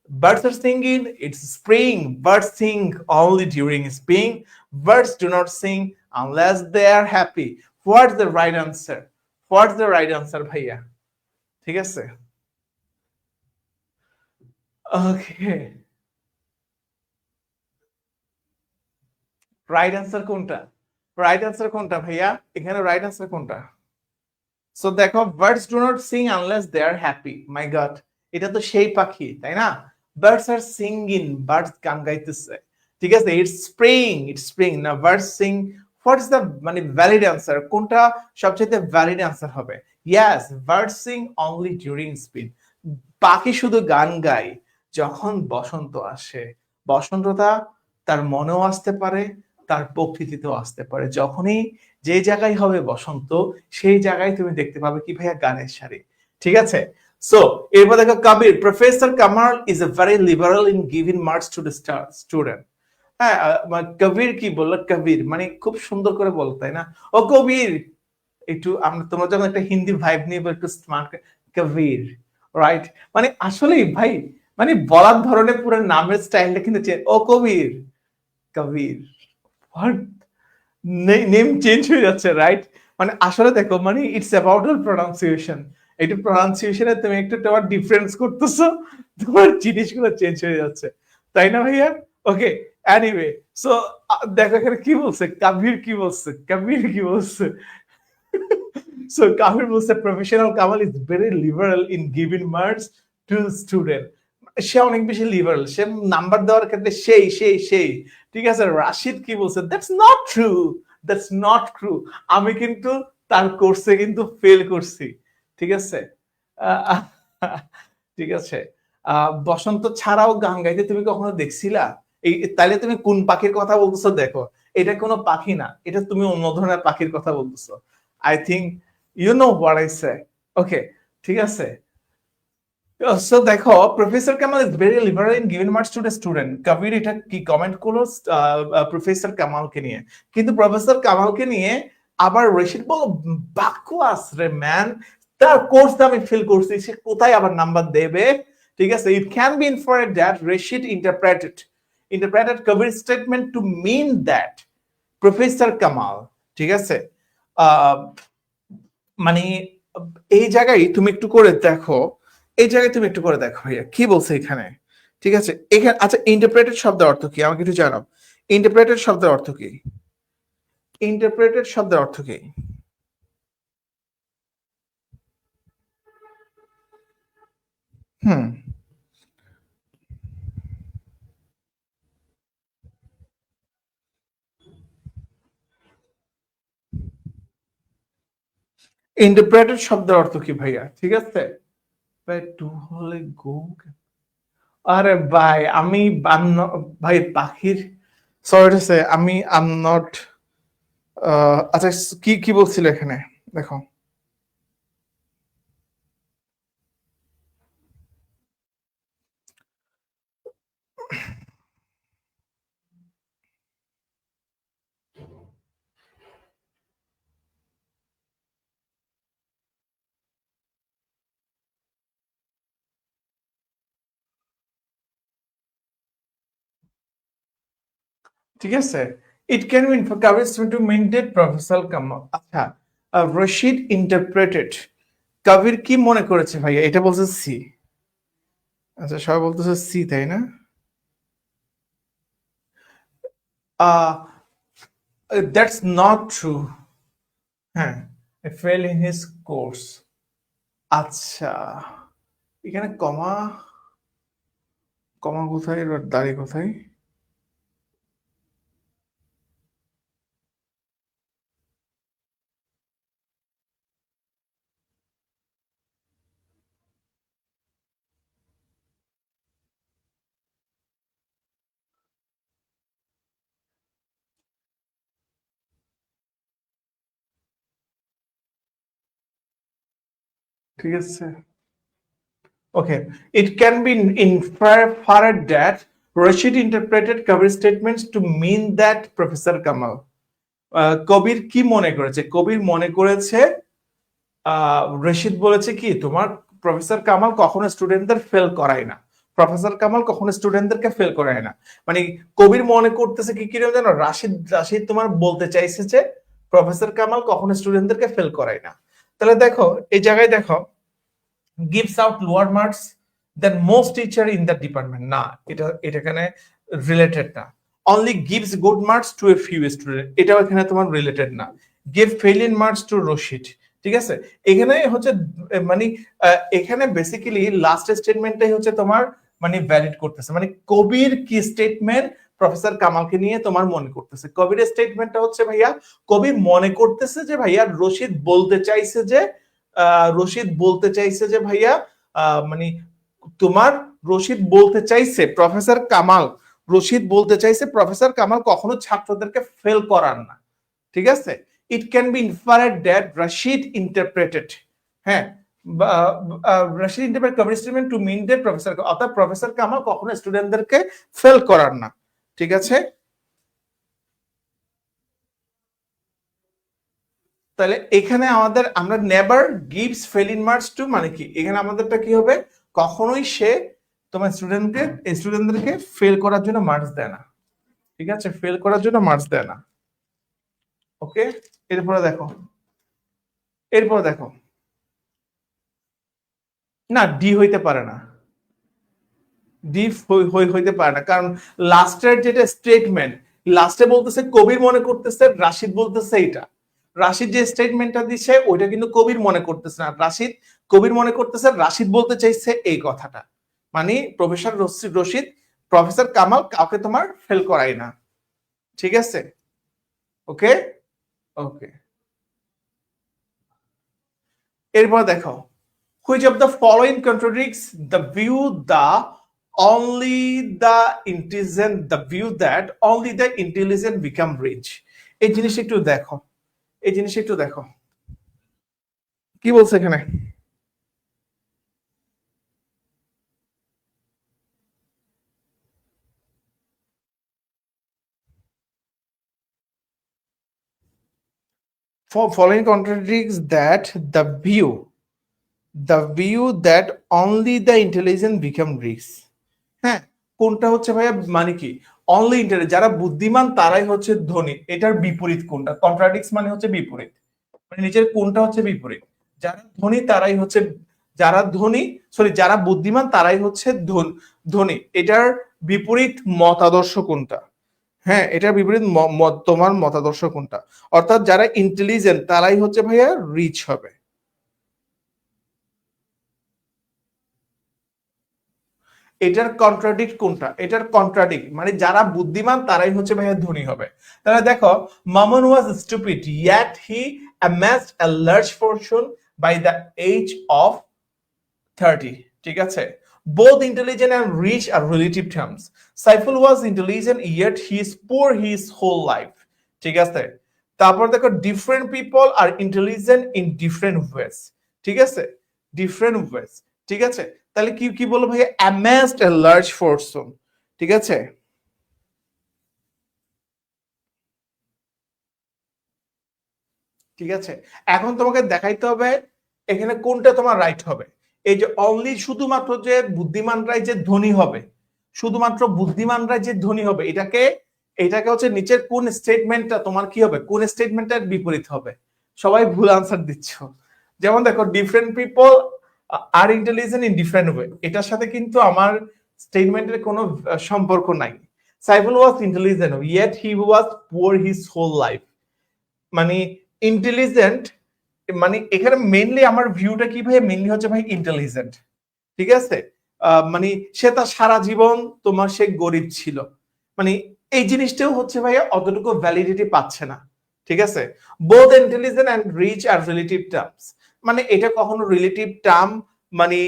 Birds are singing, it's spring. Birds sing only during spring. Birds do not sing unless they are happy. What's the right answer? What's the right answer, ভাইয়া? ঠিক আছে, ওকে, রাইট অ্যান্সার কোনটা? Right answer কোনটা ভাইয়া? এখানে right answer কোনটা? So দেখো, birds do not sing unless they are happy. My god, এটা তো সেই পাখি, তাই না? বার্ডস আর সিঙ্গিং, বার্ডস গান গাইতেছে, ঠিক আছে? ইটস স্প্রিং না, birds Singh. What is the মানে ভ্যালিড অ্যান্সার? কোনটা সবচেয়ে ভ্যালিড অ্যান্সার হবে? Yes, birds Singh only during spring. পাখি শুধু গান গায় যখন বসন্ত আসে। বসন্তটা তার মনেও আসতে পারে, তার প্রকৃতিতেও আসতে পারে। যখনই যে জায়গায় হবে বসন্ত, সেই জায়গায় তুমি দেখতে পাবে কি ভাইয়া, গানের সারি। ঠিক আছে? সো এরপর দেখো, Kabir, professor Kamal is a very liberal in giving marks to the student. হ্যাঁ, কবির কি বললো? কবির মানে খুব সুন্দর করে বল, তাই না? ও কবির, একটু আমরা, তোমরা যখন একটা হিন্দি ভাইব নিয়ে একটু স্মার্ট, কবির, রাইট? মানে আসলেই ভাই, মানে বলার ধরনের পুরো নামের স্টাইলটা কিন্তু ও কবির, কবির, হোয়াট, নেম চেঞ্জ হয়ে যাচ্ছে, রাইট? মানে আসলে দেখো, মানে ইটস অ্যাবাউট প্রনাউন্সিয়েশন। এটা প্রনাউন্সিয়েশনে তুমি একটু তোমার ডিফারেন্স করতেছো, তোমার জিনিসগুলো চেঞ্জ হয়ে যাচ্ছে, তাই না ভাইয়া? ওকে, এনিওয়ে, সো দেখো এখানে কি বলছে, কবির কি বলছে, কবির কি বলছে? সো কাবির বলছে, professional Kamal is very liberal in giving marks to student. সে অনেক বেশি লিবারাল, সে নাম্বার দেওয়ার ক্ষেত্রে সেই, ঠিক আছে? রাশিদ কি বলছে? That's not true, that's not true. আমি কিন্তু তার কোর্সে কিন্তু ফেল করছি, ঠিক আছে? আহ, ঠিক আছে। বসন্ত ছাড়াও গান গাইতে তুমি কখনো দেখছিলা? এই তাইলে তুমি কোন পাখির কথা বলতেছো? দেখো, এটা কোনো পাখি না, এটা তুমি অন্য ধরনের পাখির কথা বলতেছো। I think you know what I say. Okay, ঠিক আছে। সো দেখো, professor Kamal is very liberal in giving marks to the student. Kabir এটা কি কমেন্ট করলো প্রফেসর কামালকে নিয়ে, কিন্তু প্রফেসর কামালকে নিয়ে আবার রশিদ বলো, বাকওয়াস রে ম্যান, তার কোর্স আমি ফিল করছি, সে কোথায় আবার নাম্বার দেবে? ঠিক আছে, it can be inferred that Rashid interpreted Kabir statement to mean that professor Kamal, ঠিক আছে? আহ মানে এই জায়গায় তুমি একটু করে দেখো, এই জায়গায় তুমি একটু করে দেখো ভাইয়া কি বলছে এখানে, ঠিক আছে? এখানে আচ্ছা, ইন্টারপ্রেটেড শব্দের অর্থ কি আমাকে একটু জানাও। ইন্টারপ্রেটেড শব্দের অর্থ কি? ইন্টারপ্রেটেড শব্দের অর্থ কি? হুম, ইন্টারপ্রেটেড শব্দের অর্থ কি ভাইয়া? ঠিক আছে, টু হলে গো। আরে ভাই, ভাই পাখির, সরি সে আমি আম নট, আচ্ছা, কি কি বলছিল এখানে? দেখো, ঠিক আছে, it can mean for Kabir's to maintain professor Kamal. আচ্ছা, রশিদ ইন্টারপ্রেটেড, কবির কি মনে করেছে ভাইয়া? এটা বলছে সি। আচ্ছা, সবাই বলতেছে সি, তাই না? That's not true. হ্যাঁ, ফেল ইন হিজ কোর্স। আচ্ছা, এখানে কমা, কমা কোথায় এবার দাঁড়িয়ে কোথায়? ঠিক আছে, okay. It can be inferred that Rashid interpreted Kabir's statements to mean that Professor Kamal. কবির কি মনে করেছে? কবির মনে করেছে রশিদ বলেছে কি, তোমার প্রফেসর কামাল কখনো স্টুডেন্টদের ফেল করায় না, প্রফেসর কামাল কখনো স্টুডেন্টদেরকে ফেল করায় না। মানে কবির মনে করতেছে কি, কিরকম জানো, রাশিদ রাশিদ তোমার বলতে চাইছে যে প্রফেসর কামাল কখনো স্টুডেন্টদেরকে ফেল করায় না। তাহলে দেখো, এই জায়গায় দেখো, gives out lower marks, then most teacher in the department, না, এটা এখানে রিলেটেড না। Only gives good marks to a few student, এটাও এখানে তোমার রিলেটেড না। Give failing marks to Rashid, ঠিক আছে। এখানে হচ্ছে মানে এখানে বেসিক্যালি লাস্ট স্টেটমেন্টটাই হচ্ছে তোমার মানে ভ্যালিড করতেছে, মানে কবির কি স্টেটমেন্ট প্রফেসর কামালকে নিয়ে তোমার মনে করতেছে। কবির স্টেটমেন্টটা হচ্ছে ভাইয়া, কবি মনে করতেছে যে ভাইয়া রশিদ বলতে চাইছে যে ভাইয়া মানে তোমার রশিদ বলতে চাইছে প্রফেসর কামাল কখনো ছাত্রদেরকে ফেল করান না, ঠিক আছে। It can be inferred that Rashid interpreted, হ্যাঁ, Rashid interpret Kabir statement to mean that professor, অর্থাৎ প্রফেসর কামাল কখনো স্টুডেন্টদেরকে ফেল করান না, ঠিক আছে। তাহলে এখানে আমরা never gives failing marks to, মানে কি এখানে আমাদেরটা কি হবে, কখনোই সে তোমার স্টুডেন্টদেরকে ফেল করার জন্য মার্কস দেয় না, ঠিক আছে, ফেল করার জন্য মার্কস দেয় না। ওকে, এরপরে দেখো না, ডি হইতে পারে না, ডি হইতে পারে না, কারণ লাস্টের যেটা স্টেটমেন্ট, লাস্টে বলতেছে কবির মনে করতেছে, রাশিদ বলতেছে এটা, রাশিদ যে স্টেটমেন্টটা দিচ্ছে ওইটা কিন্তু কবির মনে করতেছে না, কবির মনে করতেছে, রাশিদ বলতে চাইছে এই কথাটা, মানে রশিদ প্রফেসর কামাল কাউকে তোমার ফেল করাই না, ঠিক আছে। ওকে ওকে, এরপর দেখো, which of the following contradicts the view that only the intelligent become rich? এই জিনিসটা একটু দেখো কি বলছে এখানে। Following contradicts that the view that only the intelligent become rich, হ্যাঁ, কোনটা হচ্ছে ভাইয়া, মানে কি অনলি ইন্টেলিজেন্ট, যারা বুদ্ধিমান তারাই হচ্ছে ধনী, এটার বিপরীত কোনটা, কন্ট্রাডিক্টস মানে হচ্ছে বিপরীত, মানে নিচের কোনটা হচ্ছে বিপরীত, যারা ধনী তারাই হচ্ছে, যারা বুদ্ধিমান তারাই হচ্ছে ধনী, এটার বিপরীত মতাদর্শ কোনটা, হ্যাঁ, এটার বিপরীত তোমার মতাদর্শ কোনটা, অর্থাৎ যারা ইন্টেলিজেন্ট তারাই হচ্ছে ভাইয়া রিচ হবে। এটার কন্ট্রাডিক্ট কোনটা, এটার কন্ট্রাডিক্ট মানে যারা বুদ্ধিমান তারাই হচ্ছে ভাইয়া ধনী হবে। তাহলে দেখো, মামুন ওয়াজ stupid yet he amassed a large fortune by the age of 30, ঠিক আছে। both intelligent and rich are relative terms. Saiful was intelligent yet he is poor his whole life, ঠিক আছে। তারপর দেখো, different people are intelligent in different ways, ঠিক আছে, different ways, ঠিক আছে। তাহলে কি কি বলবো ভাই, amassed a large fortune, ঠিক আছে। ঠিক আছে, এখন তোমাকে দেখাইতে হবে এখানে কোনটা তোমার রাইট হবে। এই যে অনলি শুধুমাত্র যে বুদ্ধিমানরাই যে ধনী হবে, শুধুমাত্র বুদ্ধিমানরাই যে ধনী হবে, এটাকে হচ্ছে নিচের কোন স্টেটমেন্টটা তোমার কি হবে, কোন স্টেটমেন্টের বিপরীত হবে, সবাই ভুল আনসার দিচ্ছ। যেমন দেখো, different people are intelligent in different way, এটার সাথে কিন্তু আমার স্টেটমেন্টের কোনো সম্পর্ক নাই। Saiful was intelligent yet he was poor his whole life, মানে ইন্টেলিজেন্ট, মানে এখানে মেইনলি আমার ভিউটা কি ভাই, মেইনলি হচ্ছে ভাই ইন্টেলিজেন্ট, ঠিক আছে। মানে সে তার সারা জীবন তোমার সে গরিব ছিল, মানে এই জিনিসটাও হচ্ছে ভাইয়া অতটুকু ভ্যালিডিটি পাচ্ছে না, ঠিক আছে। Both intelligent and rich are relative terms, মানে এটা কখনো রিলেটিভ টার্ম, মানে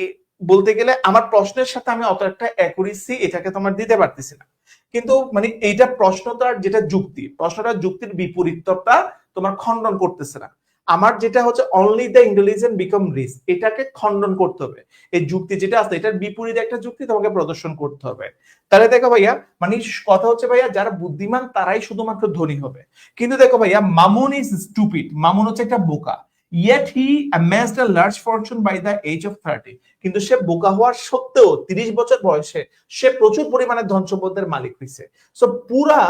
বলতে গেলে আমার প্রশ্নের সাথে আমি অত একটা অ্যাকুরেসি এটাকে তোমার দিতে পারতেছি না, কিন্তু মানে এইটা প্রশ্নটার যেটা যুক্তি, প্রশ্নটার যুক্তির বিপরীতটা তোমার খণ্ডন করতেছে না। আমার যেটা হচ্ছে only the intelligent become rich, এটাকে খণ্ডন করতে হবে, এই যুক্তি যেটা আছে এটার বিপরীত একটা যুক্তি তোমাকে প্রদর্শন করতে হবে। তাহলে দেখো ভাইয়া, মানে কথা হচ্ছে ভাইয়া যারা বুদ্ধিমান তারাই শুধুমাত্র ধনী হবে, কিন্তু দেখো ভাইয়া মামুন ইজ স্টুপিড, মামুন হচ্ছে একটা বোকা, yet he amassed a large fortune by the age of 30, কিন্তু সে বোকা হওয়ার সত্ত্বেও 30 বছর বয়সে সে প্রচুর পরিমাণে ধন সম্পদের মালিক হয়েছে। সো পুরা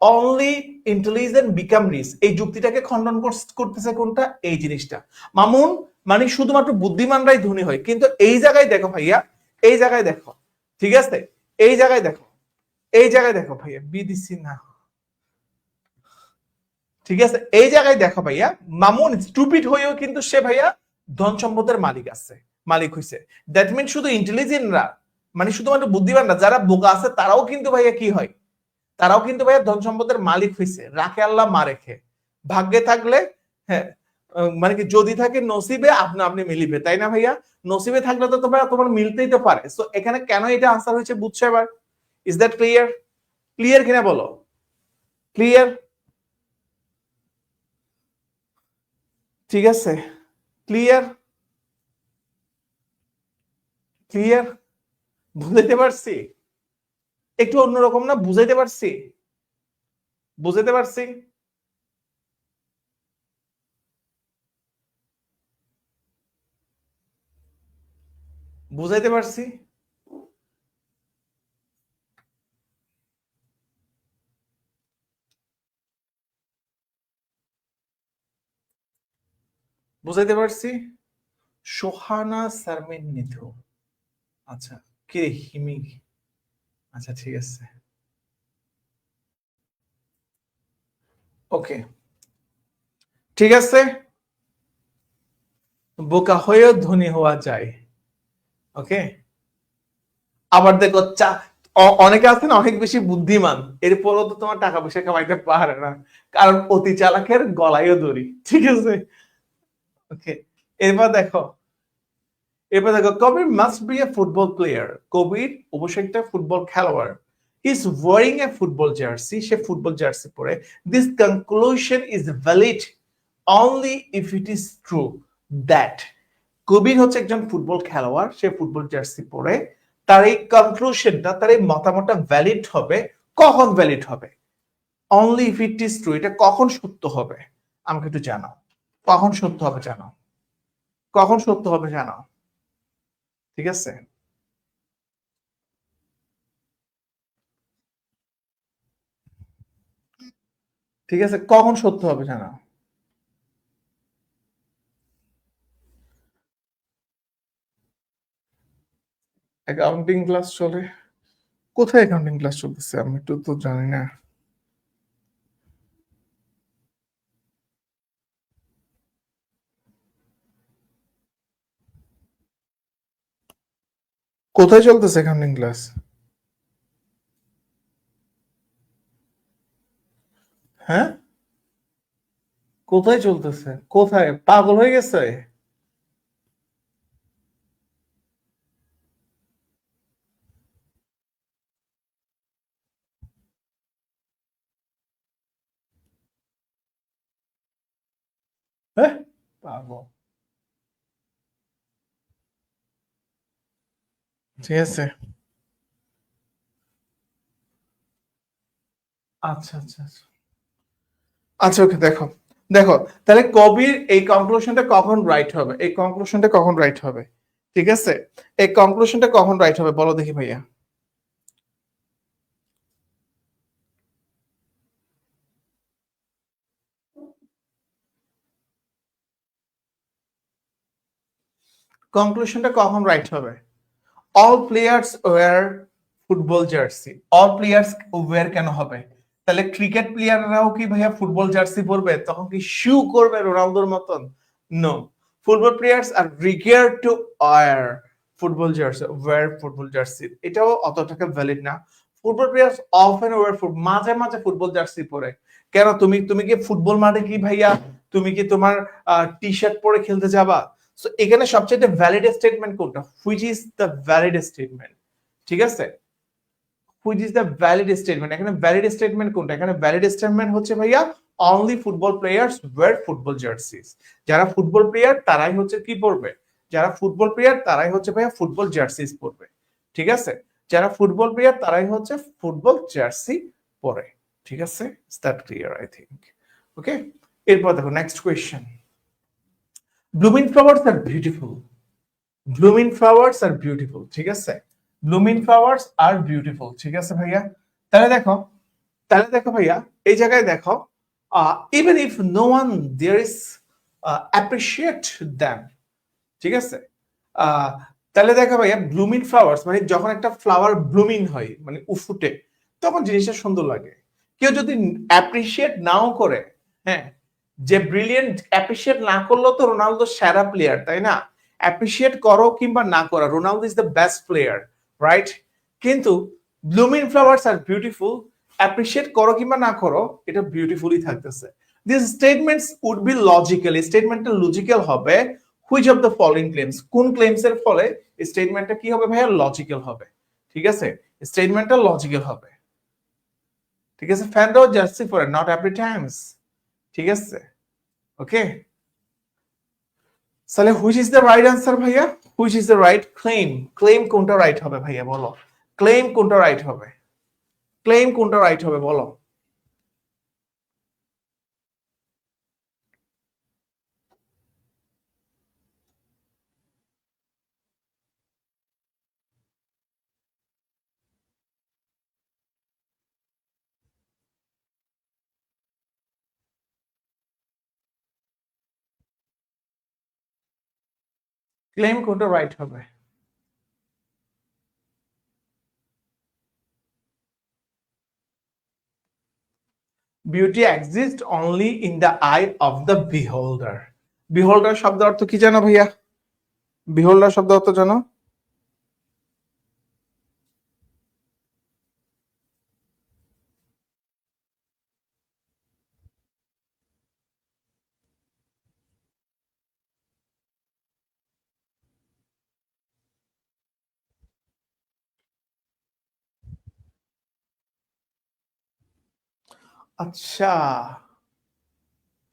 অনলি ইন্টেলিজেন্ট বিকাম রিচ এই যুক্তিটাকে খণ্ডন করতেছে কোনটা, এই জিনিসটা। মামুন মানে শুধুমাত্র বুদ্ধিমানরাই ধনী হয়, কিন্তু এই জায়গায় দেখো ভাইয়া এই জায়গায় দেখো, ঠিক আছে, এই জায়গায় দেখো, এই জায়গায় দেখো ভাইয়া, বিদিসি না, ঠিক আছে, এই জায়গায় দেখো ভাইয়া, মামুন স্টুপিড হয়েও কিন্তু সে ভাইয়া ধন সম্পদের মালিক আছে, মালিক হইছে। দ্যাট মিন শুধু ইন্টেলিজেন্টরা, মানে শুধুমাত্র বুদ্ধিমান না, যারা বোকা আছে তারাও কিন্তু ভাইয়া কি হয়, তারাও কিন্তু ভাইয়া ধন সম্পদের মালিক হইছে। রাখে আল্লাহ মা রেখে, ভাগ্যে থাকলে, হ্যাঁ, মানে কি যদি থাকে নসিবে আপনি আপনি মিলিবে, তাই না ভাইয়া? নসিবে থাকলে তো ভাইয়া তোমার মিলতেই তো পারে। সো এখানে কেন এটা আনসার হয়েছে বুঝছো এবার? Is that clear? ক্লিয়ার কিনা বলো, ক্লিয়ার? ঠিক আছে, ক্লিয়ার, ক্লিয়ার, বুঝাইতে পারছি? একটু অন্যরকম না, বুঝাইতে পারছি? বুঝাইতে পারছি? বুঝাইতে পারছি? বুঝাইতে পারছি? সোহানা শারমিন নিধু, আচ্ছা, কে হিমি, আচ্ছা ঠিক আছে, ওকে, ঠিক আছে। বোকা হয়েও ধনী হওয়া যায়, ওকে। আবার দেখো অনেকে আছে না অনেক বেশি বুদ্ধিমান, এরপরও তো তোমার টাকা পয়সা কামাইতে পারে না, কারণ অতি চালাকের গলায়ও দড়ি, ঠিক আছে, ওকে। এবার দেখো, এবার দেখো, Kabir must be a football player, Kabir অবশ্যই একটা ফুটবল খেলোয়াড়। He is wearing a football jersey, সে ফুটবল জার্সি পরে। This conclusion is valid only if it is true that, Kabir হচ্ছে একজন ফুটবল খেলোয়াড়, সে ফুটবল জার্সি পরে, তার এই কনক্লুশনটা, তার এই মতামতটা ভ্যালিড হবে, কখন ভ্যালিড হবে? Only if it is true, এটা কখন সত্য হবে আমাকে একটু জানাও, কখন সত্য হবে জানাও, কখন সত্য হবে জানাও, ঠিক আছে? ঠিক আছে, কখন সত্য হবে জানাও। অ্যাকাউন্টিং ক্লাস চলে? কোথায় অ্যাকাউন্টিং ক্লাস চলতেছে আমি একটু তো জানি না। কোথায় চলতেছে অ্যাকাউন্টিং ক্লাস? হ্যাঁ, কোথায় চলতেছে, কোথায়, পাগল হয়ে গেছে? হ্যাঁ, পাগল, ঠিক আছে, আচ্ছা আচ্ছা আচ্ছা, আচ্ছা ওকে, দেখো, দেখো, তাহলে কবির এই কনক্লুশনটা কখন রাইট হবে, এই কনক্লুশনটা কখন রাইট হবে, ঠিক আছে, এই কনক্লুশনটা কখন রাইট হবে বলো দেখি ভাইয়া। কনক্লুশনটা কখন রাইট হবে? All players wear football jersey, all players wear কেন হবে? তাহলে ক্রিকেট প্লেয়াররাও কি ভাইয়া ফুটবল জার্সি পরবে, তখন কি শু করবে রোনালদোর মতন? No, football players are required to wear football jersey, wear football jersey, এটাও অতটাকে ভ্যালিড না। ফুটবল প্লেয়ার্স অফেন ওয়্যার মাঝে মাঝে ফুটবল জার্সি পরে। কেন, তুমি তুমি কি ফুটবল মাঠে কি ভাইয়া, তুমি কি তোমার টি শার্ট পরে খেলতে যাবা? সো এখানে সবচেয়ে ভ্যালিড স্টেটমেন্ট কোনটা, which is the valid statement, ঠিক আছে, which is the valid statement, এখানে ভ্যালিড স্টেটমেন্ট কোনটা? এখানে ভ্যালিড স্টেটমেন্ট হচ্ছে ভাইয়া only football players wear football jerseys, যারা ফুটবল প্লেয়ার তারাই হচ্ছে কি পরবে, যারা ফুটবল প্লেয়ার তারাই হচ্ছে ভাইয়া ফুটবল জার্সিস পরবে, ঠিক আছে, যারা ফুটবল প্লেয়ার তারাই হচ্ছে ফুটবল জার্সি পরে, ঠিক আছে, is that clear I think, okay. এরপর দেখো next question, blooming flowers are beautiful, blooming flowers are beautiful, ঠিক আছে, ব্লুমিং ফ্লাওয়ার্স আর বিউটিফুল, ঠিক আছে ভাইয়া। তাহলে দেখো, তাহলে দেখো ভাইয়া, এই জায়গায় দেখো, even if no one there is appreciate them, ঠিক আছে, আহ, তাহলে দেখো ভাইয়া ব্লুমিং ফ্লাওয়ার্স মানে যখন একটা ফ্লাওয়ার ব্লুমিং হয় মানে ফুটে তখন জিনিসটা সুন্দর লাগে। কেউ যদি অ্যাপ্রিসিয়েট নাও করে, হ্যাঁ, যে ব্রিলিয়েন্ট অ্যাপ্রিসিয়েট না করলেও তো রোনালদো সেরা প্লেয়ার, তাই না? অ্যাপ্রিসিয়েট করো কিংবা না করো, Ronaldo is the best player, right? কিন্তু blooming flowers are beautiful, appreciate করো কিংবা না করো, এটা বিউটিফুলি থাকতেছে। This statements would be logical, স্টেটমেন্টটা লজিক্যাল হবে which of the following claims, কোন ক্লেমস এর ফলে স্টেটমেন্টটা কি হবে ভাইয়া, লজিক্যাল হবে। ঠিক আছে, স্টেটমেন্টটা লজিক্যাল হবে। ঠিক আছে, ফ্যান দাও jersey for not every times. ঠিক আছে, ওকে। তাহলে which is the right answer ভাইয়া, which is the right claim, claim কোনটা রাইট হবে ভাইয়া বলো, ক্লেম কোনটা রাইট হবে, ক্লেম কোনটা রাইট হবে বলো। ক্লেম কোনটা রাইট হবে? Beauty exist only in the eye of the বিহোল্ডার। বিহোল্ডার শব্দ অর্থ কি জানো ভাইয়া? বিহোল্ডার শব্দ অর্থ জানো? আচ্ছা,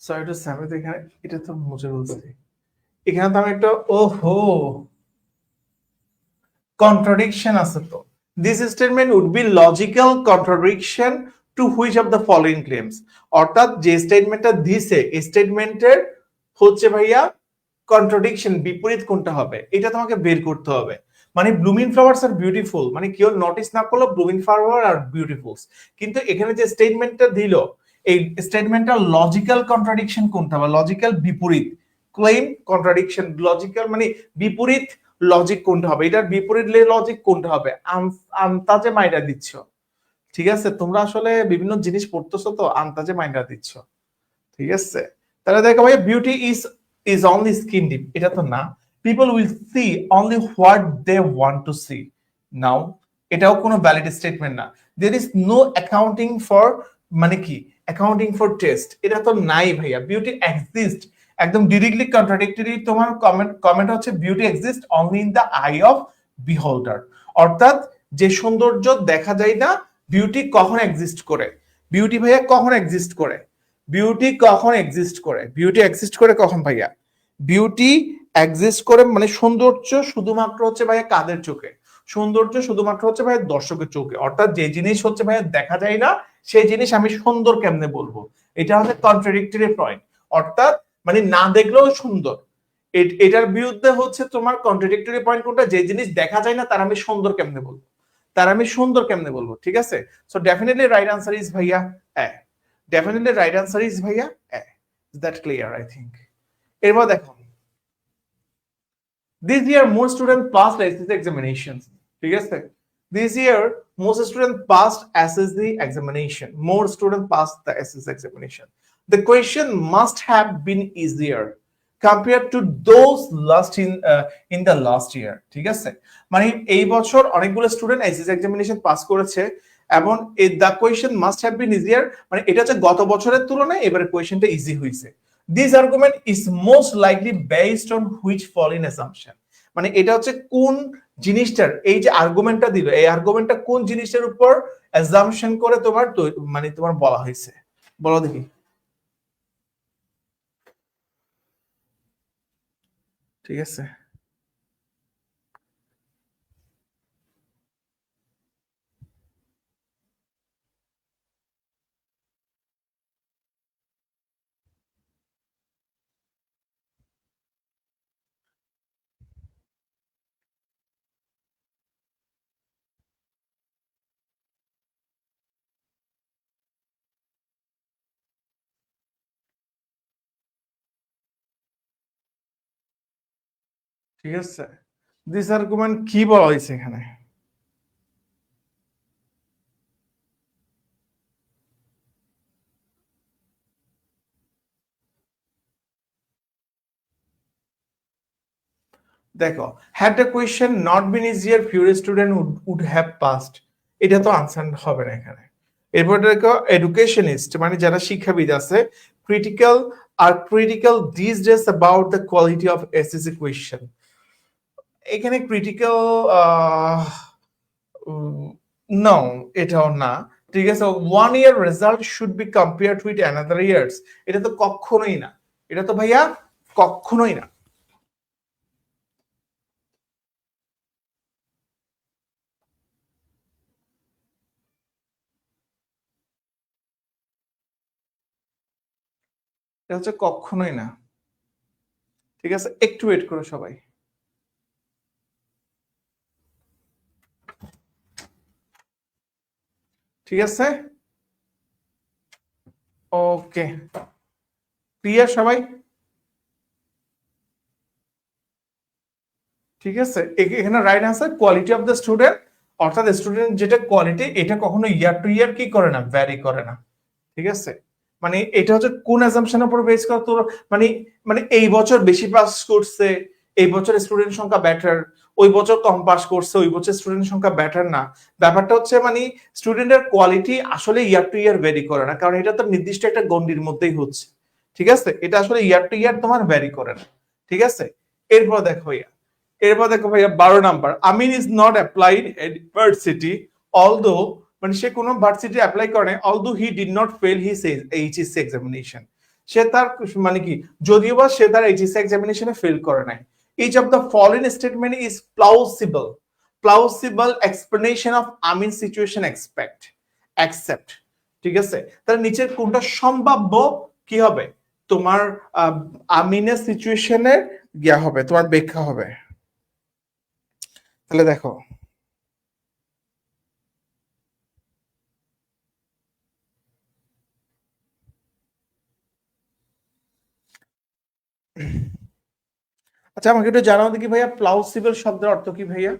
সরি টু স্যামিত, এখানে এটা তো মুছে বলছি, এখানে তো আমি একটা ওহো কন্ট্রাডিকশন আছে তো। This statement would be logical contradiction to which of the following claims, অর্থাৎ যে স্টেটমেন্টটা দিছে স্টেটমেন্টের হচ্ছে ভাইয়া কন্ট্রাডিকশন, বিপরীত কোনটা হবে এটা তোমাকে বের করতে হবে। মানে ব্লুমিং ফ্লাওয়ার্স আর বিউটিফুল, মানে কেউ নোটিস না করলো ব্লুমিং ফ্লাওয়ার আর বিউটিফুল, কিন্তু এখানে যে স্টেটমেন্টটা দিল এই স্টেটমেন্টটা লজিক্যাল কন্ট্রাডিকশন কোনটা বা লজিক্যাল বিপরীত, ক্লেম কন্ট্রাডিকশন লজিক্যাল মানে বিপরীত লজিক কোনটা হবে, এটার বিপরীত লজিক কোনটা হবে, আন্তাজে মাইরা দিচ্ছ। ঠিক আছে, তোমরা আসলে বিভিন্ন জিনিস পড়তেছো তো আন্তাজে মাইরা দিচ্ছ। ঠিক আছে, তাহলে দেখো ভাই beauty is only skin deep, এটা তো না। People will see only what they want to see, now এটাও কোনো ভ্যালিড স্টেটমেন্ট না। There is no accounting for, মানে কি অ্যাকাউন্টিং ফর টেস্ট, এটা তো নাই ভাইয়া। বিউটি এক্সিস্ট, একদম ডিরেক্টলি কন্ট্রাডিক্টরি তোমার কমেন্ট হচ্ছে beauty exist only in the eye of beholder, অর্থাৎ যে সৌন্দর্য দেখা যায় না, বিউটি কখন এক্সিস্ট করে, বিউটি ভাইয়া কখন এক্সিস্ট করে, বিউটি কখন এক্সিস্ট করে, বিউটি এক্সিস্ট করে কখন ভাইয়া, বিউটি এক্সিস্ট করে মানে সৌন্দর্য শুধুমাত্র হচ্ছে ভাইয়া কাদের চোখে, সৌন্দর্য শুধুমাত্র হচ্ছে ভাইয়া দর্শকের চোখে, অর্থাৎ যে জিনিস হচ্ছে ভাইয়া দেখা যায় না সেই জিনিস আমি সুন্দর কেমনে বলবো, এটা হচ্ছে কন্ট্রাডিক্টরি পয়েন্ট, অর্থাৎ মানে না দেখলেও সুন্দর। এটার বিরুদ্ধে হচ্ছে তোমার কন্ট্রাডিক্টরি পয়েন্ট কোনটা, যে জিনিস দেখা যায় না তার আমি সুন্দর কেমনে বলবো, তার আমি সুন্দর কেমনে বলবো। ঠিক আছে, so definitely right answer is ভাইয়া A, definitely right answer is ভাইয়া A, is that clear I think. এরপর দেখো, this year more students passed SSC examinations, ঠিক আছে, this year most students passed SSC examination, more students passed the SSC examination, the question must have been easier compared to those last in the last year, ঠিক আছে, মানে এই বছর অনেকগুলো student SSC examination pass করেছে এবং the question must have been easier, মানে এটা হচ্ছে গত বছরের তুলনায় এবারে কোয়েশ্চেনটা ইজি হয়েছে। This argument is most likely based on which following assumption, মানে এটা হচ্ছে কোন জিনিসটার, এই যে আর্গুমেন্টটা দিল এই আর্গুমেন্টটা কোন জিনিসের উপর অ্যাসাম্পশন করে তোমার মানে তোমার বলা হয়েছে, বলো দেখি। ঠিক আছে, ঠিক আছে, দিস আর্গুমেন্ট কি বলা হয়েছে এখানে? দেখো, had the question not been easier few student would have passed, এটা তো আনসার হবে না এখানে। এরপর দেখো এডুকেশনিস্ট মানে যারা শিক্ষাবিদ আছে, critical are critical these days about the quality of SSC question. এখানে ক্রিটিক্যাল নো, এটাও না। ঠিক আছে, 1 year result should be compared with another years, এটা তো কখনোই না, এটা তো ভাইয়া কখনোই না। এটা হচ্ছে কখনোই না। ঠিক আছে, একটু ওয়েট করো সবাই। ঠিক আছে, ওকে, ক্লিয়ার সবাই? ঠিক আছে, এখানে right answer quality of the student, অর্থাৎ স্টুডেন্ট যেটা কোয়ালিটি এটা কখনো ইয়ার টু ইয়ার কি করে না, ভ্যারি করে না। ঠিক আছে, মানে এটা হচ্ছে কোন অ্যাজাম্পশনের উপর বেস করা তোর, মানে মানে এই বছর বেশি পাস করছে, এই বছর স্টুডেন্ট সংখ্যা বেটার, ওই বছর কম পাস করছে, ওই বছর স্টুডেন্ট সংখ্যা বেটার না। ব্যাপারটা হচ্ছে মানে স্টুডেন্টের কোয়ালিটি আসলে ইয়ার টু ইয়ার ভ্যারি করে না, কারণ এটা তো নির্দিষ্ট একটা গণ্ডির মধ্যেই হচ্ছে। ঠিক আছে, এটা আসলে ইয়ার টু ইয়ার তোমার ভ্যারি করে না। ঠিক আছে, এরপর দেখো ভাইয়া, এরপর দেখো ভাইয়া 12 number, Amin is not applied at varsity although, মানে সে কোনো ভার্সিটি অ্যাপ্লাই করে although he did not fail his HSC examination, সে তার মানে কি যদিও বা সে তার এইচএসসি এক্সামিনেশনে ফেল করে নাই। Each of the following statement is plausible, plausible explanation of Amin situation expect accept. ঠিক আছে, তার নিচের কোনটা সম্ভাব্য কি হবে তোমার আমিনের সিচুয়েশনের ইয়া হবে, তোমার ব্যাখ্যা হবে। তাহলে দেখো, আচ্ছা আমাকে একটু জানাও দেখি ভাইয়া প্লাউসিবল শব্দের অর্থ কি ভাইয়া?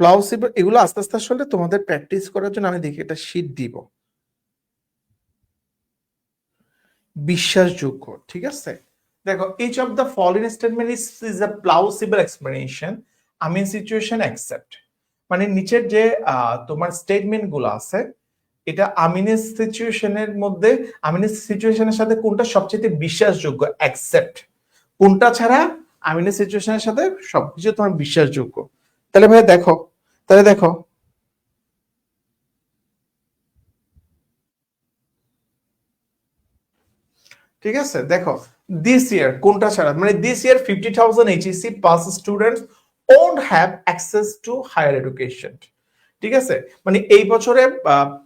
প্লাউসিবল এগুলো আস্তে আস্তে আসলে তোমাদের প্র্যাকটিস করার জন্য আমি দেখি একটা শীট দিব। বিশ্বাসযোগ্য, ঠিক আছে। দেখো, each of the following statement is a plausible explanation I mean situation accept, মানে নিচের যে তোমার স্টেটমেন্ট গুলো আছে এটা আমিনের সিচুয়েশনের মধ্যে, আমিনের সিচুয়েশনের সাথে কোনটা সবচেয়ে বিশ্বাসযোগ্য, অ্যাকসেপ্ট, কোনটা ছাড়া আমিনের সিচুয়েশনের সাথে সবকিছু তোমার বিশ্বাসযোগ্য। তাহলে ভাই দেখো, তাহলে দেখো, ঠিক আছে, দেখো দিস ইয়ার কোনটা ছাড়া, মানে this year 50,000 HSC pass students won't have access to higher education. ঠিক আছে, মানে এই বছরে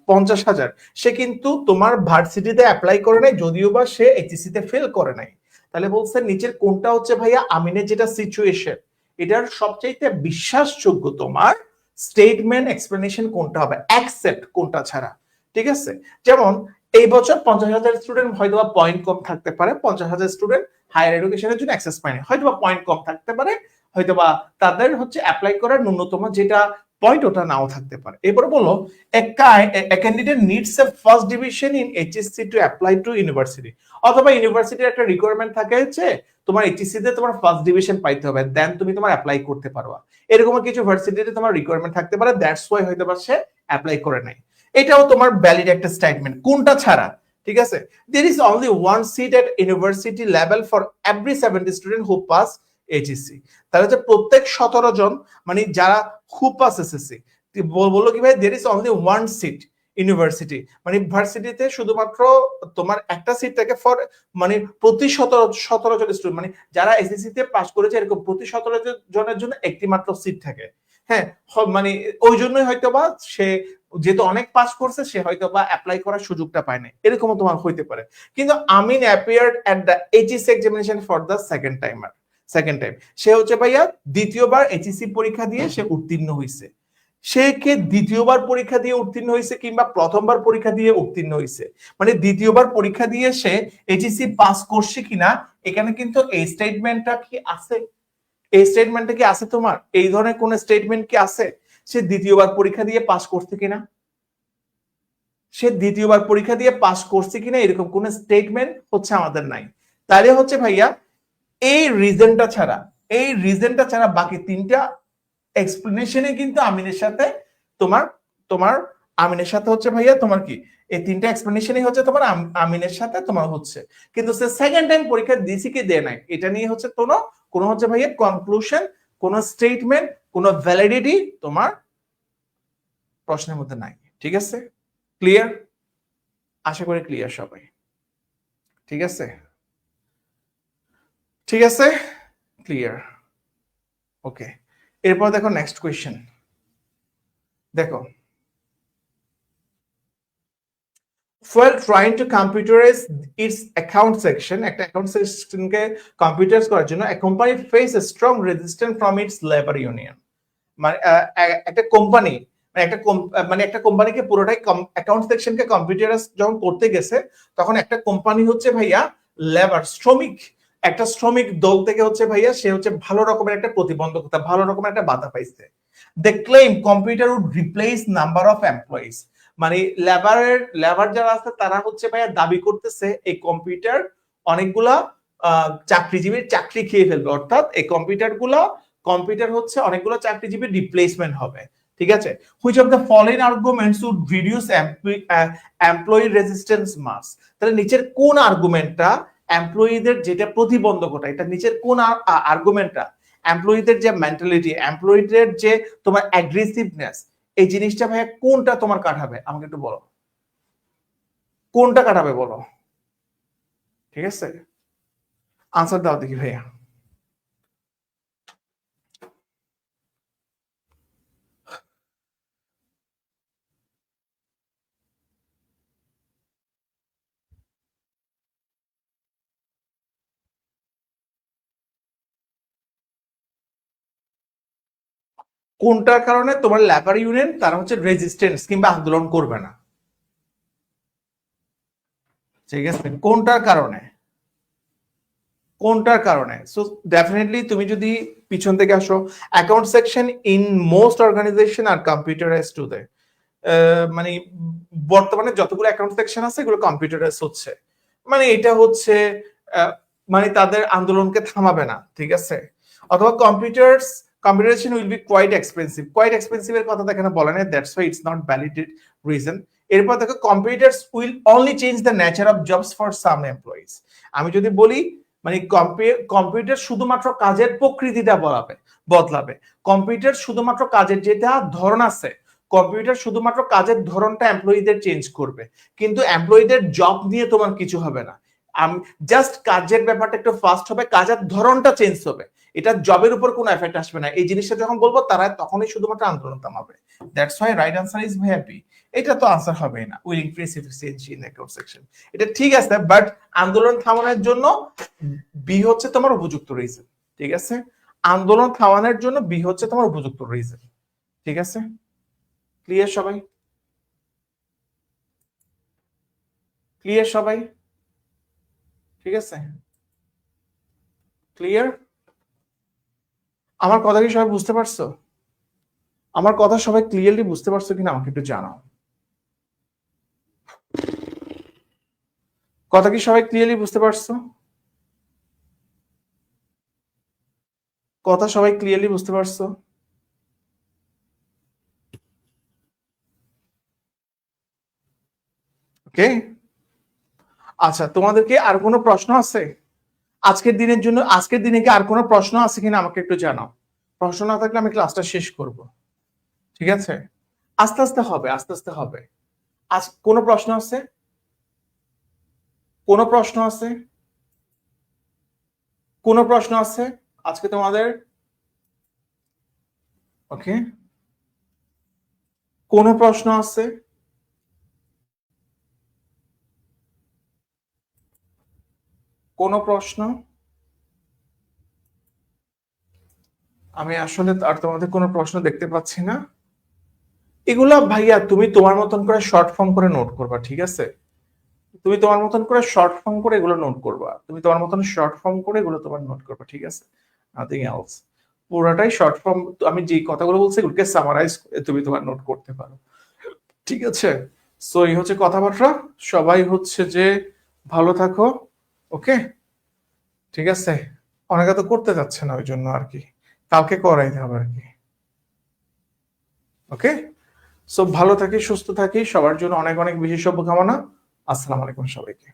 50,000 সে কিন্তু তোমার ভার্সিটিতে অ্যাপ্লাই করে নাই, যদিও বা সে এইচএসসি তে ফেল করে নাই। তাহলে বলছে নিচের কোনটা হচ্ছে ভাইয়া আমিনের যেটা সিচুয়েশন এটার সবচাইতে বিশ্বাসযোগ্য তোমার স্টেটমেন্ট এক্সপ্লেনেশন কোনটা হবে, অ্যাকসেপ্ট কোনটা ছাড়া। ঠিক আছে, যেমন এই বছর 50,000 স্টুডেন্ট হয়তো বা পয়েন্ট কম থাকতে পারে, 50,000 স্টুডেন্ট হায়ার এডুকেশনের জন্য অ্যাক্সেস পায়নি, হয়তো বা পয়েন্ট কম থাকতে পারে, হয়তো বা তাদের হচ্ছে অ্যাপ্লাই করার ন্যূনতম যেটা পয়েন্ট ওটা নাও থাকতে পারে। এরপরে বলো এ candidate needs a first division in HSC to apply to university, অথবা ইউনিভার্সিটির একটা রিকোয়ারমেন্ট থাকে হচ্ছে তোমার এইচএসসি তে তোমার ফার্স্ট ডিভিশন পাইতে হবে, দেন তুমি তোমার অ্যাপ্লাই করতে পারবা। এরকম কিছু ভার্সিটিতে তোমার রিকোয়ারমেন্ট থাকতে পারে, দ্যাটস ওয়াই হয়তো বা সে অ্যাপ্লাই করে নাই। এটাও তোমার ভ্যালিড একটা স্টেটমেন্ট, কোনটা ছাড়া। ঠিক আছে, there is only one seat at university level for every 70 student who pass HSC, তাহলে যে প্রত্যেক 17 জন মানে যারা who pass এসএসসি, বললো কি ভাই there is only one seat university, মানে ভার্সিটিতে শুধুমাত্র তোমার একটা সিট থাকে ফর, মানে প্রতি 17 জন স্টুডেন্ট, মানে যারা এসএসসি তে পাস করেছে এরকম প্রতি 17 জনের জন্য একটি মাত্র সিট থাকে। হ্যাঁ, মানে ওই জন্যই হয়তো বা সে যেহেতু অনেক পাস করছে সে হয়তো বা অ্যাপ্লাই করার সুযোগটা পায় না, এরকমও তোমার হইতে পারে। কিন্তু Amin appeared at the HSC examination for the second time, সে হচ্ছে ভাইয়া দ্বিতীয়বার এইচএসসি পরীক্ষা দিয়ে সে উত্তীর্ণ হয়েছে। সে কে দ্বিতীয়বার পরীক্ষা দিয়ে উত্তীর্ণ হয়েছে কিংবা প্রথমবার পরীক্ষা দিয়ে উত্তীর্ণ হয়েছে, মানে দ্বিতীয়বার পরীক্ষা দিয়ে সে এইচএসসি পাস করছে কিনা, এখানে কিন্তু এই স্টেটমেন্টটা কি আছে? এই স্টেটমেন্টটা কি আছে? তোমার এই ধরনের কোন স্টেটমেন্ট কি আছে সে দ্বিতীয়বার পরীক্ষা দিয়ে পাস করছে কিনা? সে দ্বিতীয়বার পরীক্ষা দিয়ে পাস করছে কিনা এরকম কোন স্টেটমেন্ট হচ্ছে আমাদের নাই। তাহলে হচ্ছে ভাইয়া এই রিজনটা ছাড়া বাকি তিনটা এক্সপ্লেনেশনে কিন্তু আমিনের সাথে তোমার তোমার আমিনের সাথে হচ্ছে ভাইয়া তোমার কি এই তিনটা এক্সপ্লেনেশনই হচ্ছে তোমার আমিনের সাথে তোমার হচ্ছে, কিন্তু সে সেকেন্ড টাইম পরীক্ষা দিছি কি দেয় নাই এটা নিয়ে হচ্ছে কোনো হচ্ছে ভাইয়া কনক্লুশন, কোন স্টেটমেন্ট, কোন ভ্যালিডিটি তোমার প্রশ্নের মধ্যে নাই। ঠিক আছে, ক্লিয়ার? আশা করি ক্লিয়ার সবাই। ঠিক আছে, ঠিক আছে, ক্লিয়ার। ওকে, এরপর দেখো নেক্সট কোয়েশ্চেন। দেখো, while trying to computerize its account section, একটা অ্যাকাউন্ট সেকশনকে কম্পিউটারাইজ করার জন্য a company face a strong resistance from its labor union। মানে একটা কোম্পানি মানে একটা কোম্পানিকে পুরোটাই অ্যাকাউন্ট সেকশনকে কম্পিউটারাইজ যখন করতে গেছে, তখন একটা কোম্পানি হচ্ছে ভাইয়া লেবার একটা শ্রমিক দল থেকে হচ্ছে ভাইয়া সে হচ্ছে ভালো রকমের একটা প্রতিবন্ধকতা, ভালো রকমের একটা বাধা পাইছে। They claim computer would replace number of employees, মানে লেবার যারা আছে তারা হচ্ছে ভাইয়া দাবি করতেছে এই কম্পিউটার অনেকগুলা চাকরিজীবীর চাকরি খেয়ে ফেলবে, অর্থাৎ এই কম্পিউটার হচ্ছে অনেকগুলো চাকরিজীবীর রিপ্লেসমেন্ট হবে। ঠিক আছে, which of the following arguments would reduce employee resistance most, তাহলে নিচের কোন আর্গুমেন্টটা এমপ্লয়ীদের যেটা প্রতিবন্ধকতা, এটা নিচের কোন আর্গুমেন্টটা এমপ্লয়ীদের যে মেন্টালিটি, এমপ্লয়ীদের যে তোমার অ্যাগ্রেসিভনেস, এই জিনিসটা ভাইয়া কোনটা তোমার কাটাবে আমাকে একটু বলো, কোনটা কাটাবে বলো। ঠিক আছে, আনসার দাও দেখি ভাইয়া। কোনটার কারণে তোমার লেবার ইউনিয়ন তারা হচ্ছে রেজিস্ট্যান্স কিংবা আন্দোলন করবে না? ঠিক আছে, কোনটার কারণে সো ডেফিনেটলি তুমি যদি পিছন থেকে আসো, account section in most organization are computerise today, মানে বর্তমানে যতগুলো অ্যাকাউন্ট সেকশন আছে এগুলো কম্পিউটারাইজ হচ্ছে, মানে এটা হচ্ছে মানে তাদের আন্দোলনকে থামাবে না। ঠিক আছে, অথবা computerisation will be quite expensive এর কথা এখানে বলা নেই, that's why it's not valid reason. এরপর দেখো computers will only change the nature of jobs for some employees, আমি যদি বলি মানে কম্পিউটার শুধুমাত্র কাজের প্রকৃতিটা বদলাবে, কম্পিউটার শুধুমাত্র কাজের যেটা ধরন আছে, কম্পিউটার শুধুমাত্র কাজের ধরনটা এমপ্লয়ীদের চেঞ্জ করবে, কিন্তু এমপ্লয়ীদের জব নিয়ে তোমার কিছু হবে না। জাস্ট কাজের ব্যাপারটা একটু ফাস্ট হবে, কাজের ধরনটা চেঞ্জ হবে, এটা জবের উপর কোনো এফেক্ট আসবে না। এই জিনিসটা যখন বলবো তারা তখনই শুধুমাত্র আন্দোলন থামাবে। That's why right answer is happy. এটা তো আনসার হবে না, will increase efficiency in account section, এটা ঠিক আছে, বাট আন্দোলন থামানোর জন্য বি হচ্ছে তোমার উপযুক্ত রিজন। ঠিক আছে, আন্দোলন থামানোর জন্য বি হচ্ছে তোমার উপযুক্ত রিজন। ঠিক আছে, ক্লিয়ার সবাই? ক্লিয়ার সবাই? ঠিক আছে, ক্লিয়ার? আমার কথা কি সবাই বুঝতে পারছো? আমার কথা সবাই ক্লিয়ারলি বুঝতে পারছো কিনা আমাকে একটু জানাও। কথা কি সবাই ক্লিয়ারলি বুঝতে পারছো? কথা সবাই ক্লিয়ারলি বুঝতে পারছো? ওকে, আচ্ছা, তোমাদেরকে আর কোনো প্রশ্ন আছে আজকের দিনে কি আর কোনো প্রশ্ন আছে কিনা আমাকে একটু জানাও। প্রশ্ন না থাকলে আমি ক্লাসটা শেষ করব। ঠিক আছে, আস্তে আস্তে হবে, আস্তে আস্তে হবে। আজ কোনো প্রশ্ন আছে? কোনো প্রশ্ন আছে? কোনো প্রশ্ন আছে আজকে তোমাদের? ওকে, কোনো প্রশ্ন আছে? কোনো প্রশ্ন? আমি আসলে আর তোমাদের কোনো প্রশ্ন দেখতে পাচ্ছি না। এগুলা ভাইয়া তুমি তোমার মতন করে শর্ট ফর্ম করে নোট করবা, ঠিক আছে? তুমি তোমার মতন করে শর্ট ফর্ম করে এগুলো নোট করবা, তুমি তোমার মতন শর্ট ফর্ম করে এগুলো তোমার নোট করবা, ঠিক আছে? Nothing else. পুরাটাই শর্ট ফর্ম, আমি যে কথাগুলো বলছি এগুলোকে সামারাইজ করে তুমি তোমার নোট করতে পারো, ঠিক আছে? সো এই হচ্ছে কথাবার্তা। সবাই হচ্ছে যে ভালো থাকো, ওকে? ঠিক আছে, অনেকে তো করতে যাচ্ছে না, ওই জন্য আর কি কালকে করাইতে হবে আর কি, ওকে? সো ভালো থাকি, সুস্থ থাকি, সবার জন্য অনেক অনেক বেশি শুভকামনা। আসসালামু আলাইকুম সবাইকে।